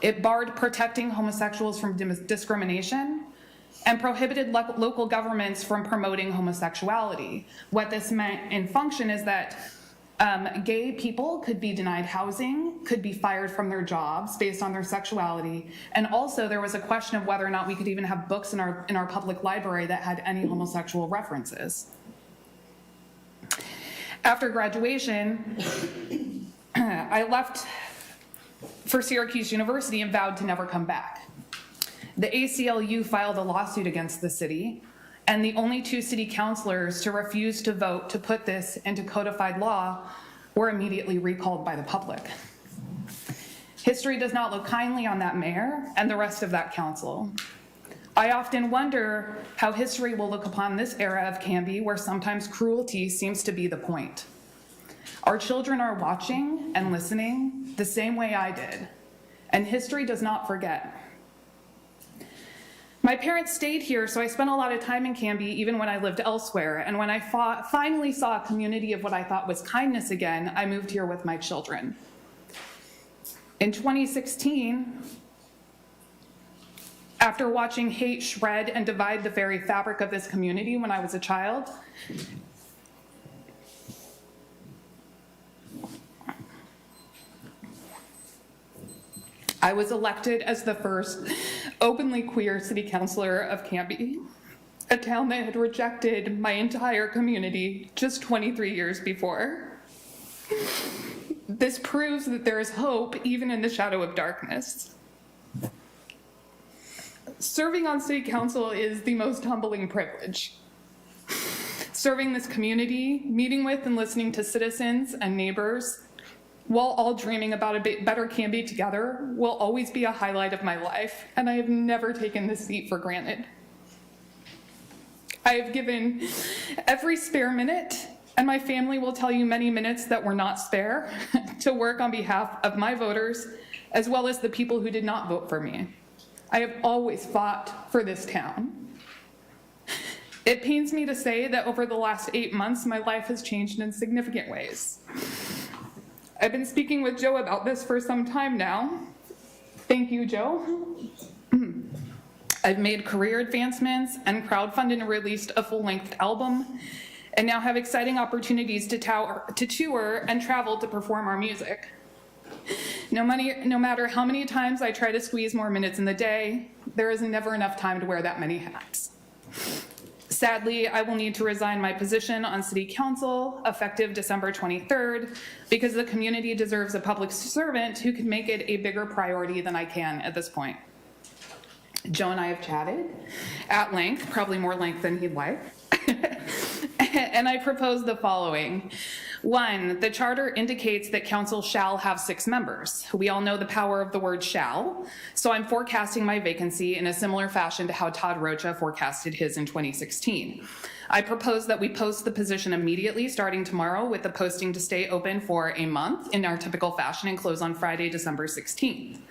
It barred protecting homosexuals from discrimination, and prohibited local governments from promoting homosexuality. What this meant in function is that gay people could be denied housing, could be fired from their jobs based on their sexuality, and also there was a question of whether or not we could even have books in our public library that had any homosexual references. After graduation, I left for Syracuse University and vowed to never come back. The ACLU filed a lawsuit against the city, and the only 2 city councilors to refuse to vote to put this into codified law were immediately recalled by the public. History does not look kindly on that mayor and the rest of that council. I often wonder how history will look upon this era of Canby, where sometimes cruelty seems to be the point. Our children are watching and listening the same way I did, and history does not forget. My parents stayed here, so I spent a lot of time in Canby even when I lived elsewhere, and when I finally saw a community of what I thought was kindness again, I moved here with my children. In 2016, after watching hate shred and divide the very fabric of this community when I was a child, I was elected as the first openly queer city councilor of Canby, a town that had rejected my entire community just 23 years before. This proves that there is hope even in the shadow of darkness. Serving on city council is the most humbling privilege. Serving this community, meeting with and listening to citizens and neighbors, while all dreaming about a better Canby together, will always be a highlight of my life, and I have never taken this seat for granted. I have given every spare minute, and my family will tell you many minutes that were not spare, to work on behalf of my voters, as well as the people who did not vote for me. I have always fought for this town. It pains me to say that over the last 8 months, my life has changed in significant ways. I've been speaking with Joe about this for some time now. Thank you, Joe. I've made career advancements and crowdfunded and released a full-length album, and now have exciting opportunities to tour and travel to perform our music. No matter how many times I try to squeeze more minutes in the day, there is never enough time to wear that many hats. Sadly, I will need to resign my position on City Council effective December 23rd because the community deserves a public servant who can make it a bigger priority than I can at this point. Joe and I have chatted at length, probably more length than he'd like, and I propose the following. 1, the charter indicates that council shall have 6 members. We all know the power of the word shall, so I'm forecasting my vacancy in a similar fashion to how Todd Rocha forecasted his in 2016. I propose that we post the position immediately starting tomorrow, with the posting to stay open for a month in our typical fashion and close on Friday, December 16th.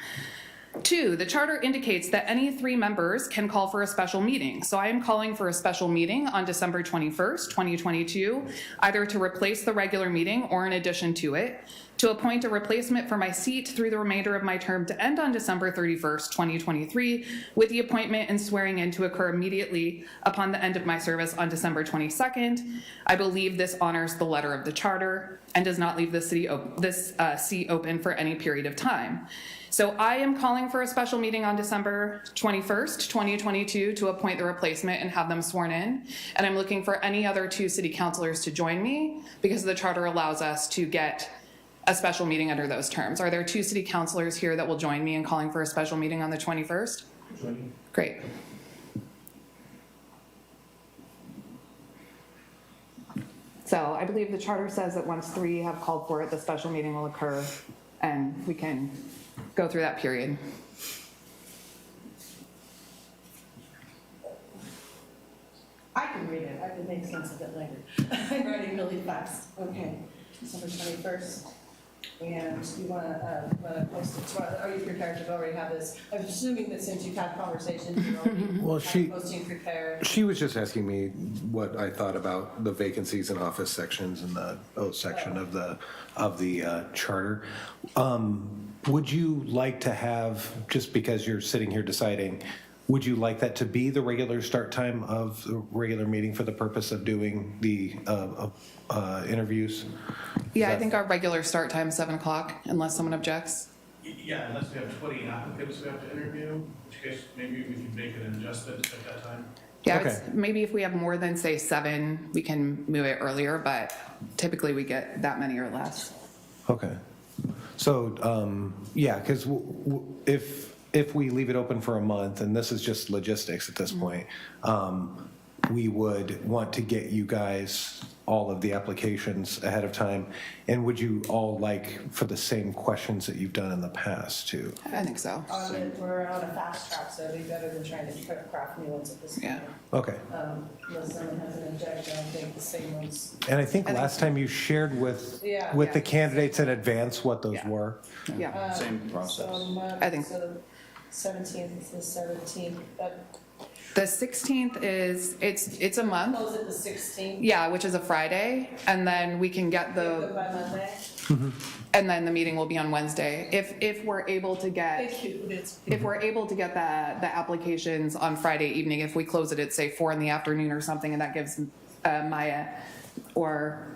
2, the charter indicates that any 3 members can call for a special meeting. So I am calling for a special meeting on December 21st, 2022, either to replace the regular meeting or in addition to it, to appoint a replacement for my seat through the remainder of my term to end on December 31st, 2023, with the appointment and swearing in to occur immediately upon the end of my service on December 22nd. I believe this honors the letter of the charter and does not leave this seat open for any period of time. So I am calling for a special meeting on December 21st, 2022 to appoint the replacement and have them sworn in. And I'm looking for any other 2 city councilors to join me because the charter allows us to get a special meeting under those terms. Are there 2 city councilors here that will join me in calling for a special meeting on the 21st? Great. So I believe the charter says that once 3 have called for it, the special meeting will occur and we can go through that period. I can read it, I can make sense of it later. I'm writing really fast. Okay, December 21st. And you want to post it tomorrow? Are you prepared to already have this? I'm assuming that since you've had conversations, you're already posting prepared. She was just asking me what I thought about the vacancies in office sections and the section of the charter. Would you like to have, just because you're sitting here deciding, would you like that to be the regular start time of the regular meeting for the purpose of doing the interviews? Yeah, I think our regular start time is 7 o'clock, unless someone objects. Yeah, unless we have 20 applicants we have to interview, in which case maybe we can make an adjustment at that time. Yeah, okay. Maybe if we have more than, say, 7, we can move it earlier, but typically we get that many or less. Okay. So, yeah, because if we leave it open for a month, and this is just logistics at this point, we would want to get you guys all of the applications ahead of time. And would you all like for the same questions that you've done in the past too? I think so. We're on a fast track, so it'd be better than trying to craft new ones at this point. Yeah. Okay. Unless someone has an objection, I think the same ones. And I think last time you shared with the candidates in advance what those were. Yeah. Same process. I think so. 17th is the 17th. The 16th is, it's a month. Close it the 16th. Yeah, which is a Friday, and then we can get By Monday. and then the meeting will be on Wednesday. If we're able to get, if we're able to get the applications on Friday evening, if we close it at say 4 in the afternoon or something, and that gives Maya or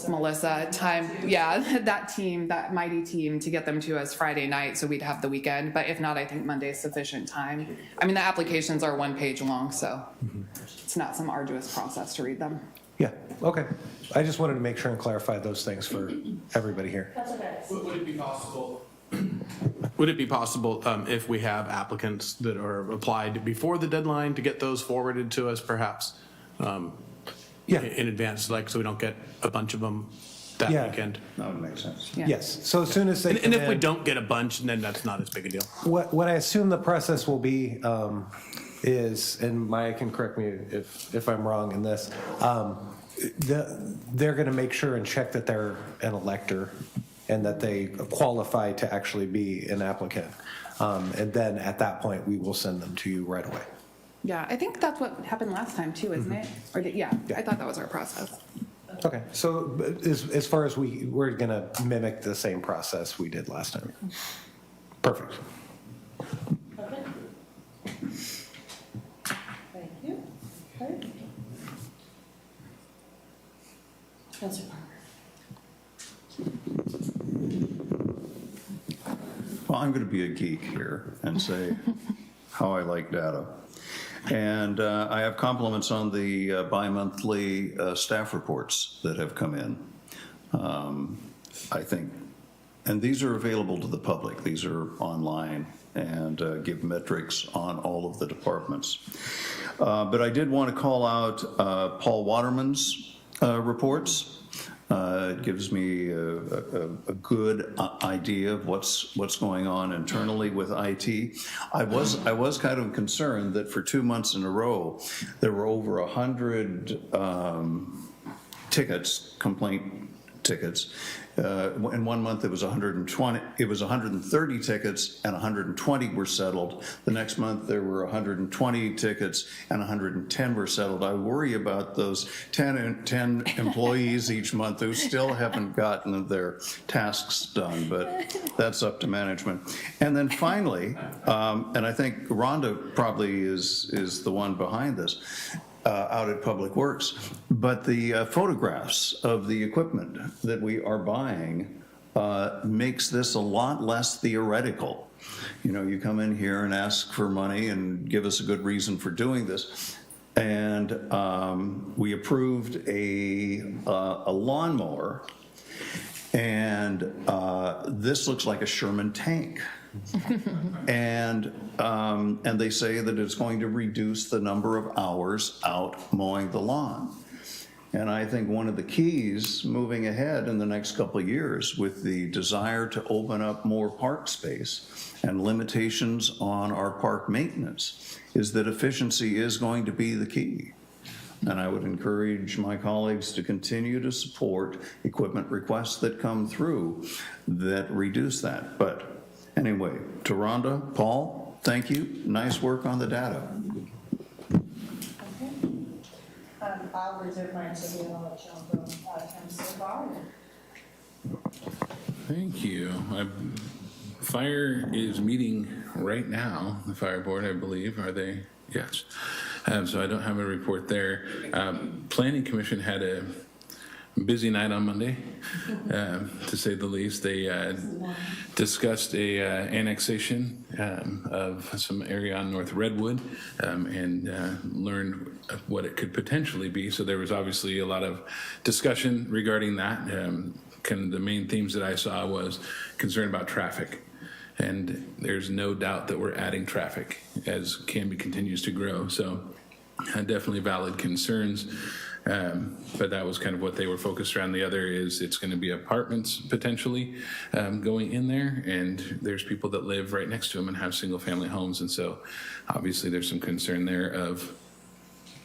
Melissa time, yeah, that team, that mighty team, to get them to us Friday night so we'd have the weekend. But if not, I think Monday's sufficient time. I mean, the applications are 1 page long, so it's not some arduous process to read them. Yeah, okay. I just wanted to make sure and clarify those things for everybody here. Would it be possible? Would it be possible if we have applicants that are applied before the deadline to get those forwarded to us, perhaps? In advance, like, so we don't get a bunch of them that weekend? That would make sense. Yes, so as soon as they And if we come in- don't get a bunch, then that's not as big a deal. What I assume the process will be is, and Maya can correct me if I'm wrong in this, they're going to make sure and check that they're an elector and that they qualify to actually be an applicant. And then at that point, we will send them to you right away. Yeah, I think that's what happened last time too, isn't it? Or yeah, I thought that was our process. Okay, so as far as we're going to mimic the same process we did last time. Perfect. Thank you. Okay. Councilor Parker. Well, I'm going to be a geek here and say how I like data. And I have compliments on the bi-monthly staff reports that have come in. I think, and these are available to the public. These are online and give metrics on all of the departments. But I did want to call out Paul Waterman's reports. It gives me a good idea of what's going on internally with IT. I was kind of concerned that for 2 months in a row, there were over 100 tickets, complaint tickets. In 1 month, it was 120. It was 130 tickets, and 120 were settled. The next month, there were 120 tickets, and 110 were settled. I worry about those 10 employees each month who still haven't gotten their tasks done, but that's up to management. And then finally, and I think Rhonda probably is the one behind this, out at Public Works, but the photographs of the equipment that we are buying makes this a lot less theoretical. You know, you come in here and ask for money and give us a good reason for doing this. And we approved a lawnmower, and this looks like a Sherman tank. And they say that it's going to reduce the number of hours out mowing the lawn. And I think one of the keys moving ahead in the next couple of years with the desire to open up more park space and limitations on our park maintenance is that efficiency is going to be the key. And I would encourage my colleagues to continue to support equipment requests that come through that reduce that. But anyway, to Rhonda, Paul, thank you. Nice work on the data. I'll reserve mine to the election from Councilor Barr. Thank you. Fire is meeting right now, the fire board, I believe. Are they? Yes. So I don't have a report there. Planning Commission had a busy night on Monday, to say the least. They discussed a annexation of some area on North Redwood and learned what it could potentially be. So there was obviously a lot of discussion regarding that. Kind of the main themes that I saw was concern about traffic. And there's no doubt that we're adding traffic as Canby continues to grow. So definitely valid concerns. But that was kind of what they were focused around. The other is it's going to be apartments potentially going in there, and there's people that live right next to them and have single family homes. And so obviously there's some concern there of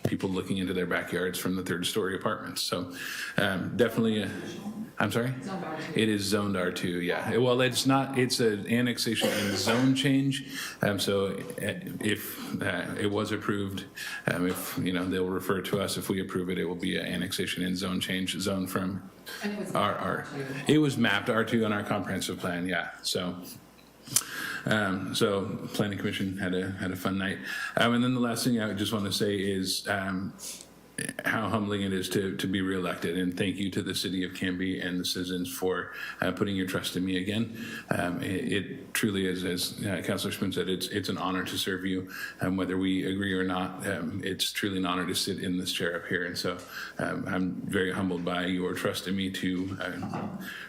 people looking into their backyards from the third story apartments. So definitely, I'm sorry? It is zoned R2, yeah. Well, it's not, it's an annexation and zone change. So if it was approved, if, you know, they'll refer to us. If we approve it, it will be an annexation and zone change, zone from RR. It was mapped R2 on our comprehensive plan, yeah. So Planning Commission had a fun night. And then the last thing I just want to say is how humbling it is to be reelected. And thank you to the city of Canby and the citizens for putting your trust in me again. It truly is, as Councillor Spoon said, it's an honor to serve you, whether we agree or not. It's truly an honor to sit in this chair up here. And so I'm very humbled by your trust in me to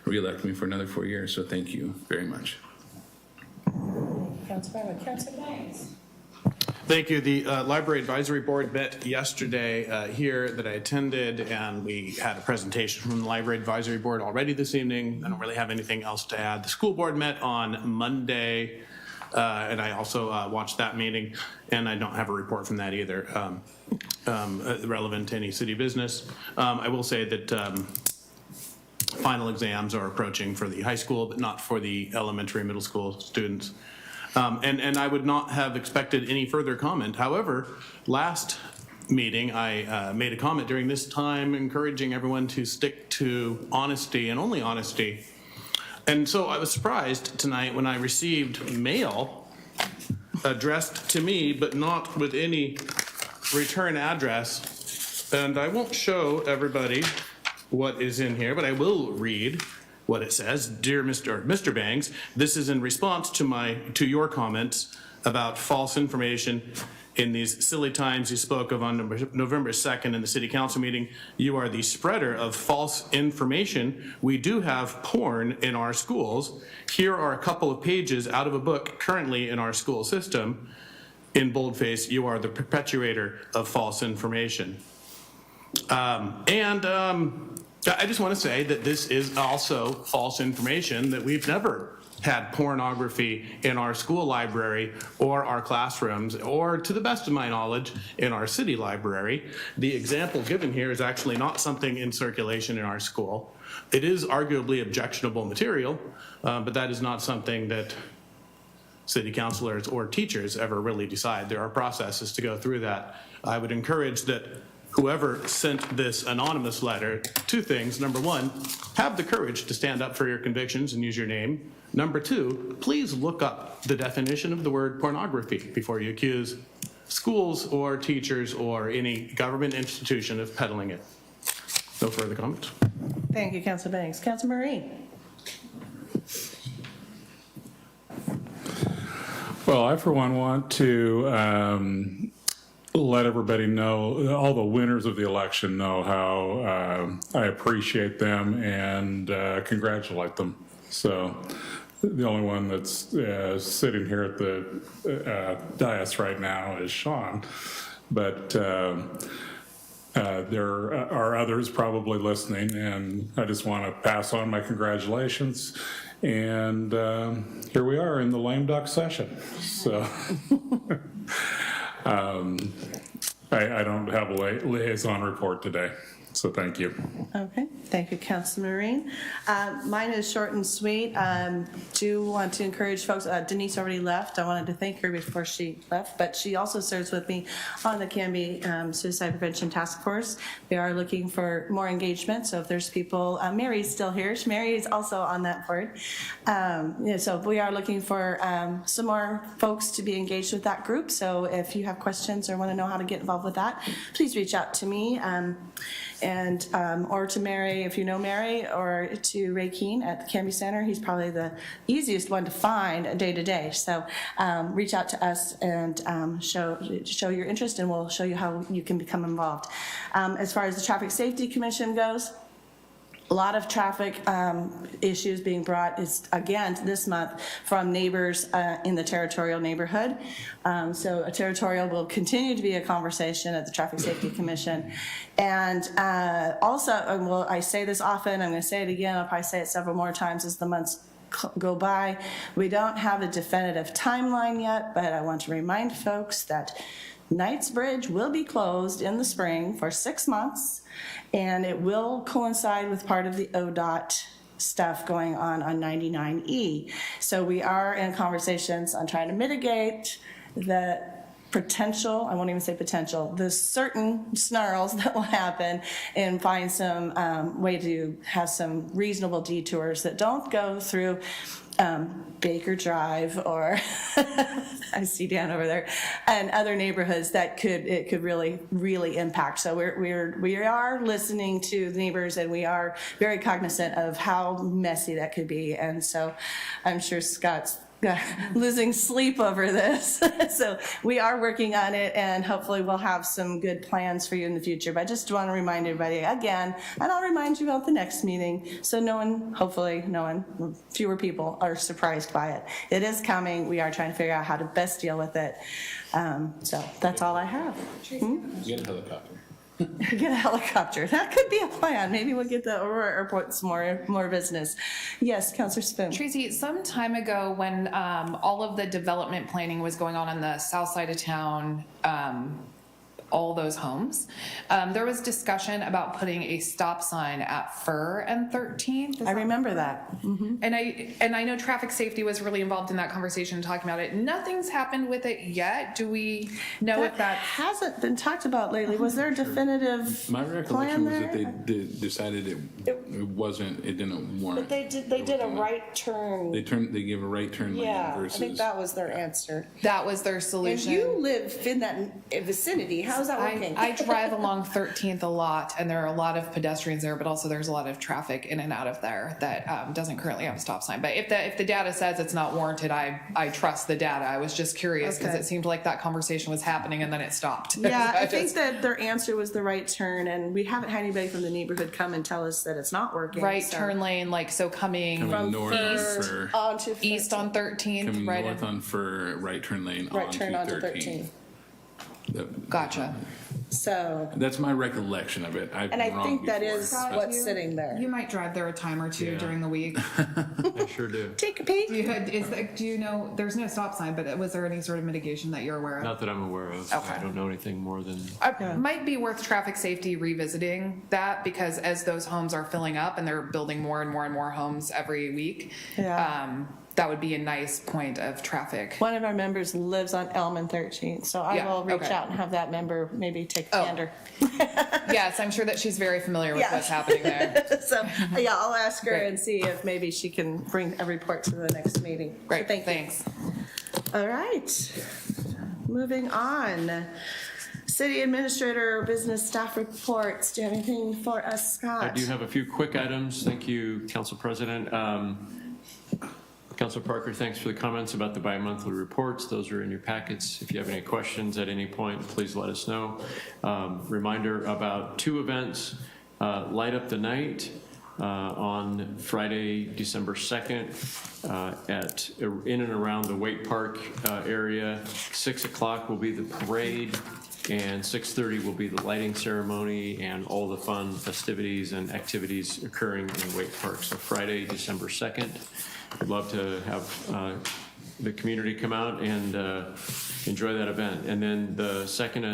reelect me for another 4 years. So thank you very much. Councilor Banks. Thank you. The Library Advisory Board met yesterday here that I attended, and we had a presentation from the Library Advisory Board already this evening. I don't really have anything else to add. The school board met on Monday, and I also watched that meeting, and I don't have a report from that either, relevant to any city business. I will say that final exams are approaching for the high school, but not for the elementary and middle school students. And I would not have expected any further comment. However, last meeting, I made a comment during this time encouraging everyone to stick to honesty and only honesty. And so I was surprised tonight when I received mail addressed to me, but not with any return address. And I won't show everybody what is in here, but I will read what it says. Dear Mr. Bangs, this is in response to your comments about false information in these silly times you spoke of on November 2nd in the city council meeting. You are the spreader of false information. We do have porn in our schools. Here are a couple of pages out of a book currently in our school system. In boldface, you are the perpetuator of false information. I just want to say that this is also false information, that we've never had pornography in our school library or our classrooms, or to the best of my knowledge, in our city library. The example given here is actually not something in circulation in our school. It is arguably objectionable material, but that is not something that city councilors or teachers ever really decide. There are processes to go through that. I would encourage that whoever sent this anonymous letter, two things. Number one, have the courage to stand up for your convictions and use your name. Number two, please look up the definition of the word pornography before you accuse schools or teachers or any government institution of peddling it. No further comments. Thank you, Councilor Banks. Councilor Marie. Well, I for one want to let everybody know, all the winners of the election know how I appreciate them and congratulate them. So the only one that's sitting here at the dais right now is Sean, but there are others probably listening, and I just want to pass on my congratulations. And here we are in the lame duck session. So I don't have a liaison report today, so thank you. Okay, thank you, Councilor Marine. Mine is short and sweet. Do want to encourage folks, Denise already left. I wanted to thank her before she left, but she also serves with me on the Canby Suicide Prevention Task Force. We are looking for more engagement, so if there's people, Mary's still here. Mary is also on that board. So we are looking for some more folks to be engaged with that group, so if you have questions or want to know how to get involved with that, please reach out to me. Or to Mary, if you know Mary, or to Ray Keene at the Canby Center. He's probably the easiest one to find day to day. So reach out to us and show your interest, and we'll show you how you can become involved. As far as the Traffic Safety Commission goes, a lot of traffic issues being brought is, again, this month from neighbors in the territorial neighborhood. So a territorial will continue to be a conversation at the Traffic Safety Commission. And also, well, I say this often, I'm going to say it again, I'll probably say it several more times as the months go by. We don't have a definitive timeline yet, but I want to remind folks that Knightsbridge will be closed in the spring for 6 months, and it will coincide with part of the ODOT stuff going on 99E. So we are in conversations on trying to mitigate the potential, I won't even say potential, the certain snarls that will happen, and find some way to have some reasonable detours that don't go through Baker Drive, or I see Dan over there, and other neighborhoods that it could really impact. So we are listening to the neighbors, and we are very cognizant of how messy that could be. And so I'm sure Scott's losing sleep over this. So we are working on it, and hopefully we'll have some good plans for you in the future. But I just want to remind everybody again, and I'll remind you about the next meeting, so hopefully fewer people are surprised by it. It is coming. We are trying to figure out how to best deal with it. So that's all I have. Get a helicopter. Get a helicopter. That could be a plan. Maybe we'll get the Aurora Airport some more business. Yes, Councilor Spoon. Tracy, some time ago when all of the development planning was going on the south side of town, all those homes, there was discussion about putting a stop sign at Fur and 13th. I remember that. And I know traffic safety was really involved in that conversation, talking about it. Nothing's happened with it yet. Do we know if that hasn't been talked about lately? Was there a definitive My recollection plan was there? that they decided it didn't warrant. But they did a right turn. They gave a right turn lane versus. I think that was their answer. That was their solution. And you live in that vicinity. How's that working? I drive along 13th a lot, and there are a lot of pedestrians there, but also there's a lot of traffic in and out of there that doesn't currently have a stop sign. But if the data says it's not warranted, I trust the data. I was just curious because it seemed like that conversation was happening and then it stopped. Yeah, I think that their answer was the right turn, and we haven't had anybody from the neighborhood come and tell us that it's not working. Right turn lane, coming from north east on 13th, coming right north on Fur, right turn lane onto 13. Gotcha. So that's my recollection of it. I think that is what's sitting there. You might drive there a time or two during the week. I sure do. Take a peek. Do you know, there's no stop sign, but was there any sort of mitigation that you're aware of? Not that I'm aware of. Okay. I don't know anything more than. It might be worth traffic safety revisiting that, because as those homes are filling up and they're building more and more and more homes every week, that would be a nice point of traffic. One of our members lives on Elm and 13th, so I will reach out and have that member maybe take a gander. Yes, I'm sure that she's very familiar with what's happening there. So I'll ask her and see if maybe she can bring a report to the next meeting. Great, so thanks. All right, moving on. City Administrator Business Staff Reports. Do you have anything for us, Scott? I do have a few quick items. Thank you, Council President. Councilor Parker, thanks for the comments about the bi-monthly reports. Those are in your packets. If you have any questions at any point, please let us know. Reminder about 2 events. Light Up the Night on Friday, December 2nd in and around the Wake Park area. 6 o'clock will be the parade, and 6:30 will be the lighting ceremony and all the fun festivities and activities occurring in Wake Park. So Friday, December 2nd. I'd love to have the community come out and enjoy that event. And then the second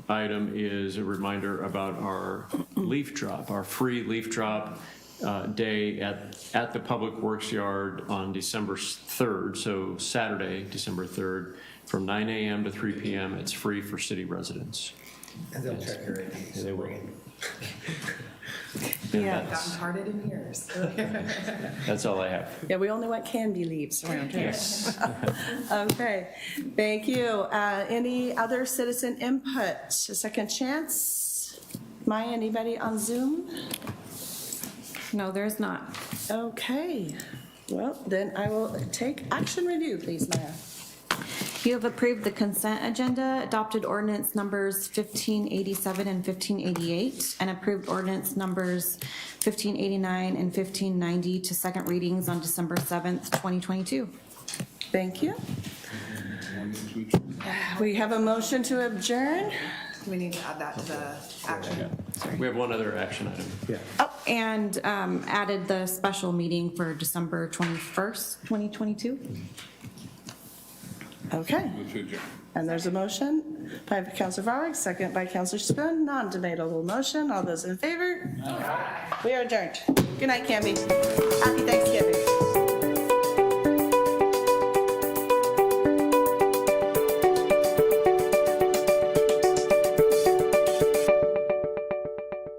item is a reminder about our leaf drop, our free leaf drop day at the Public Works Yard on December 3rd, so Saturday, December 3rd, from 9 a.m. to 3 p.m. It's free for city residents. And they'll check your IDs. They will. Yeah. Gotten hearted in years. That's all I have. Yeah, we only want Canby leaves around here. Yes. Okay, thank you. Any other citizen input? A second chance? Maya, anybody on Zoom? No, there's not. Okay, well, then I will take action review, please, Maya. You have approved the consent agenda, adopted ordinance numbers 1587 and 1588, and approved ordinance numbers 1589 and 1590 to second readings on December 7th, 2022. Thank you. We have a motion to adjourn. We need to add that to the action. We have one other action item. Yeah. Oh, and added the special meeting for December 21st, 2022. Okay. Move to adjourn. And there's a motion by Councilor Varg, second by Councilor Spoon, non-debatable motion. All those in favor? Aye. We are adjourned. Good night, Canby. Happy Thanksgiving.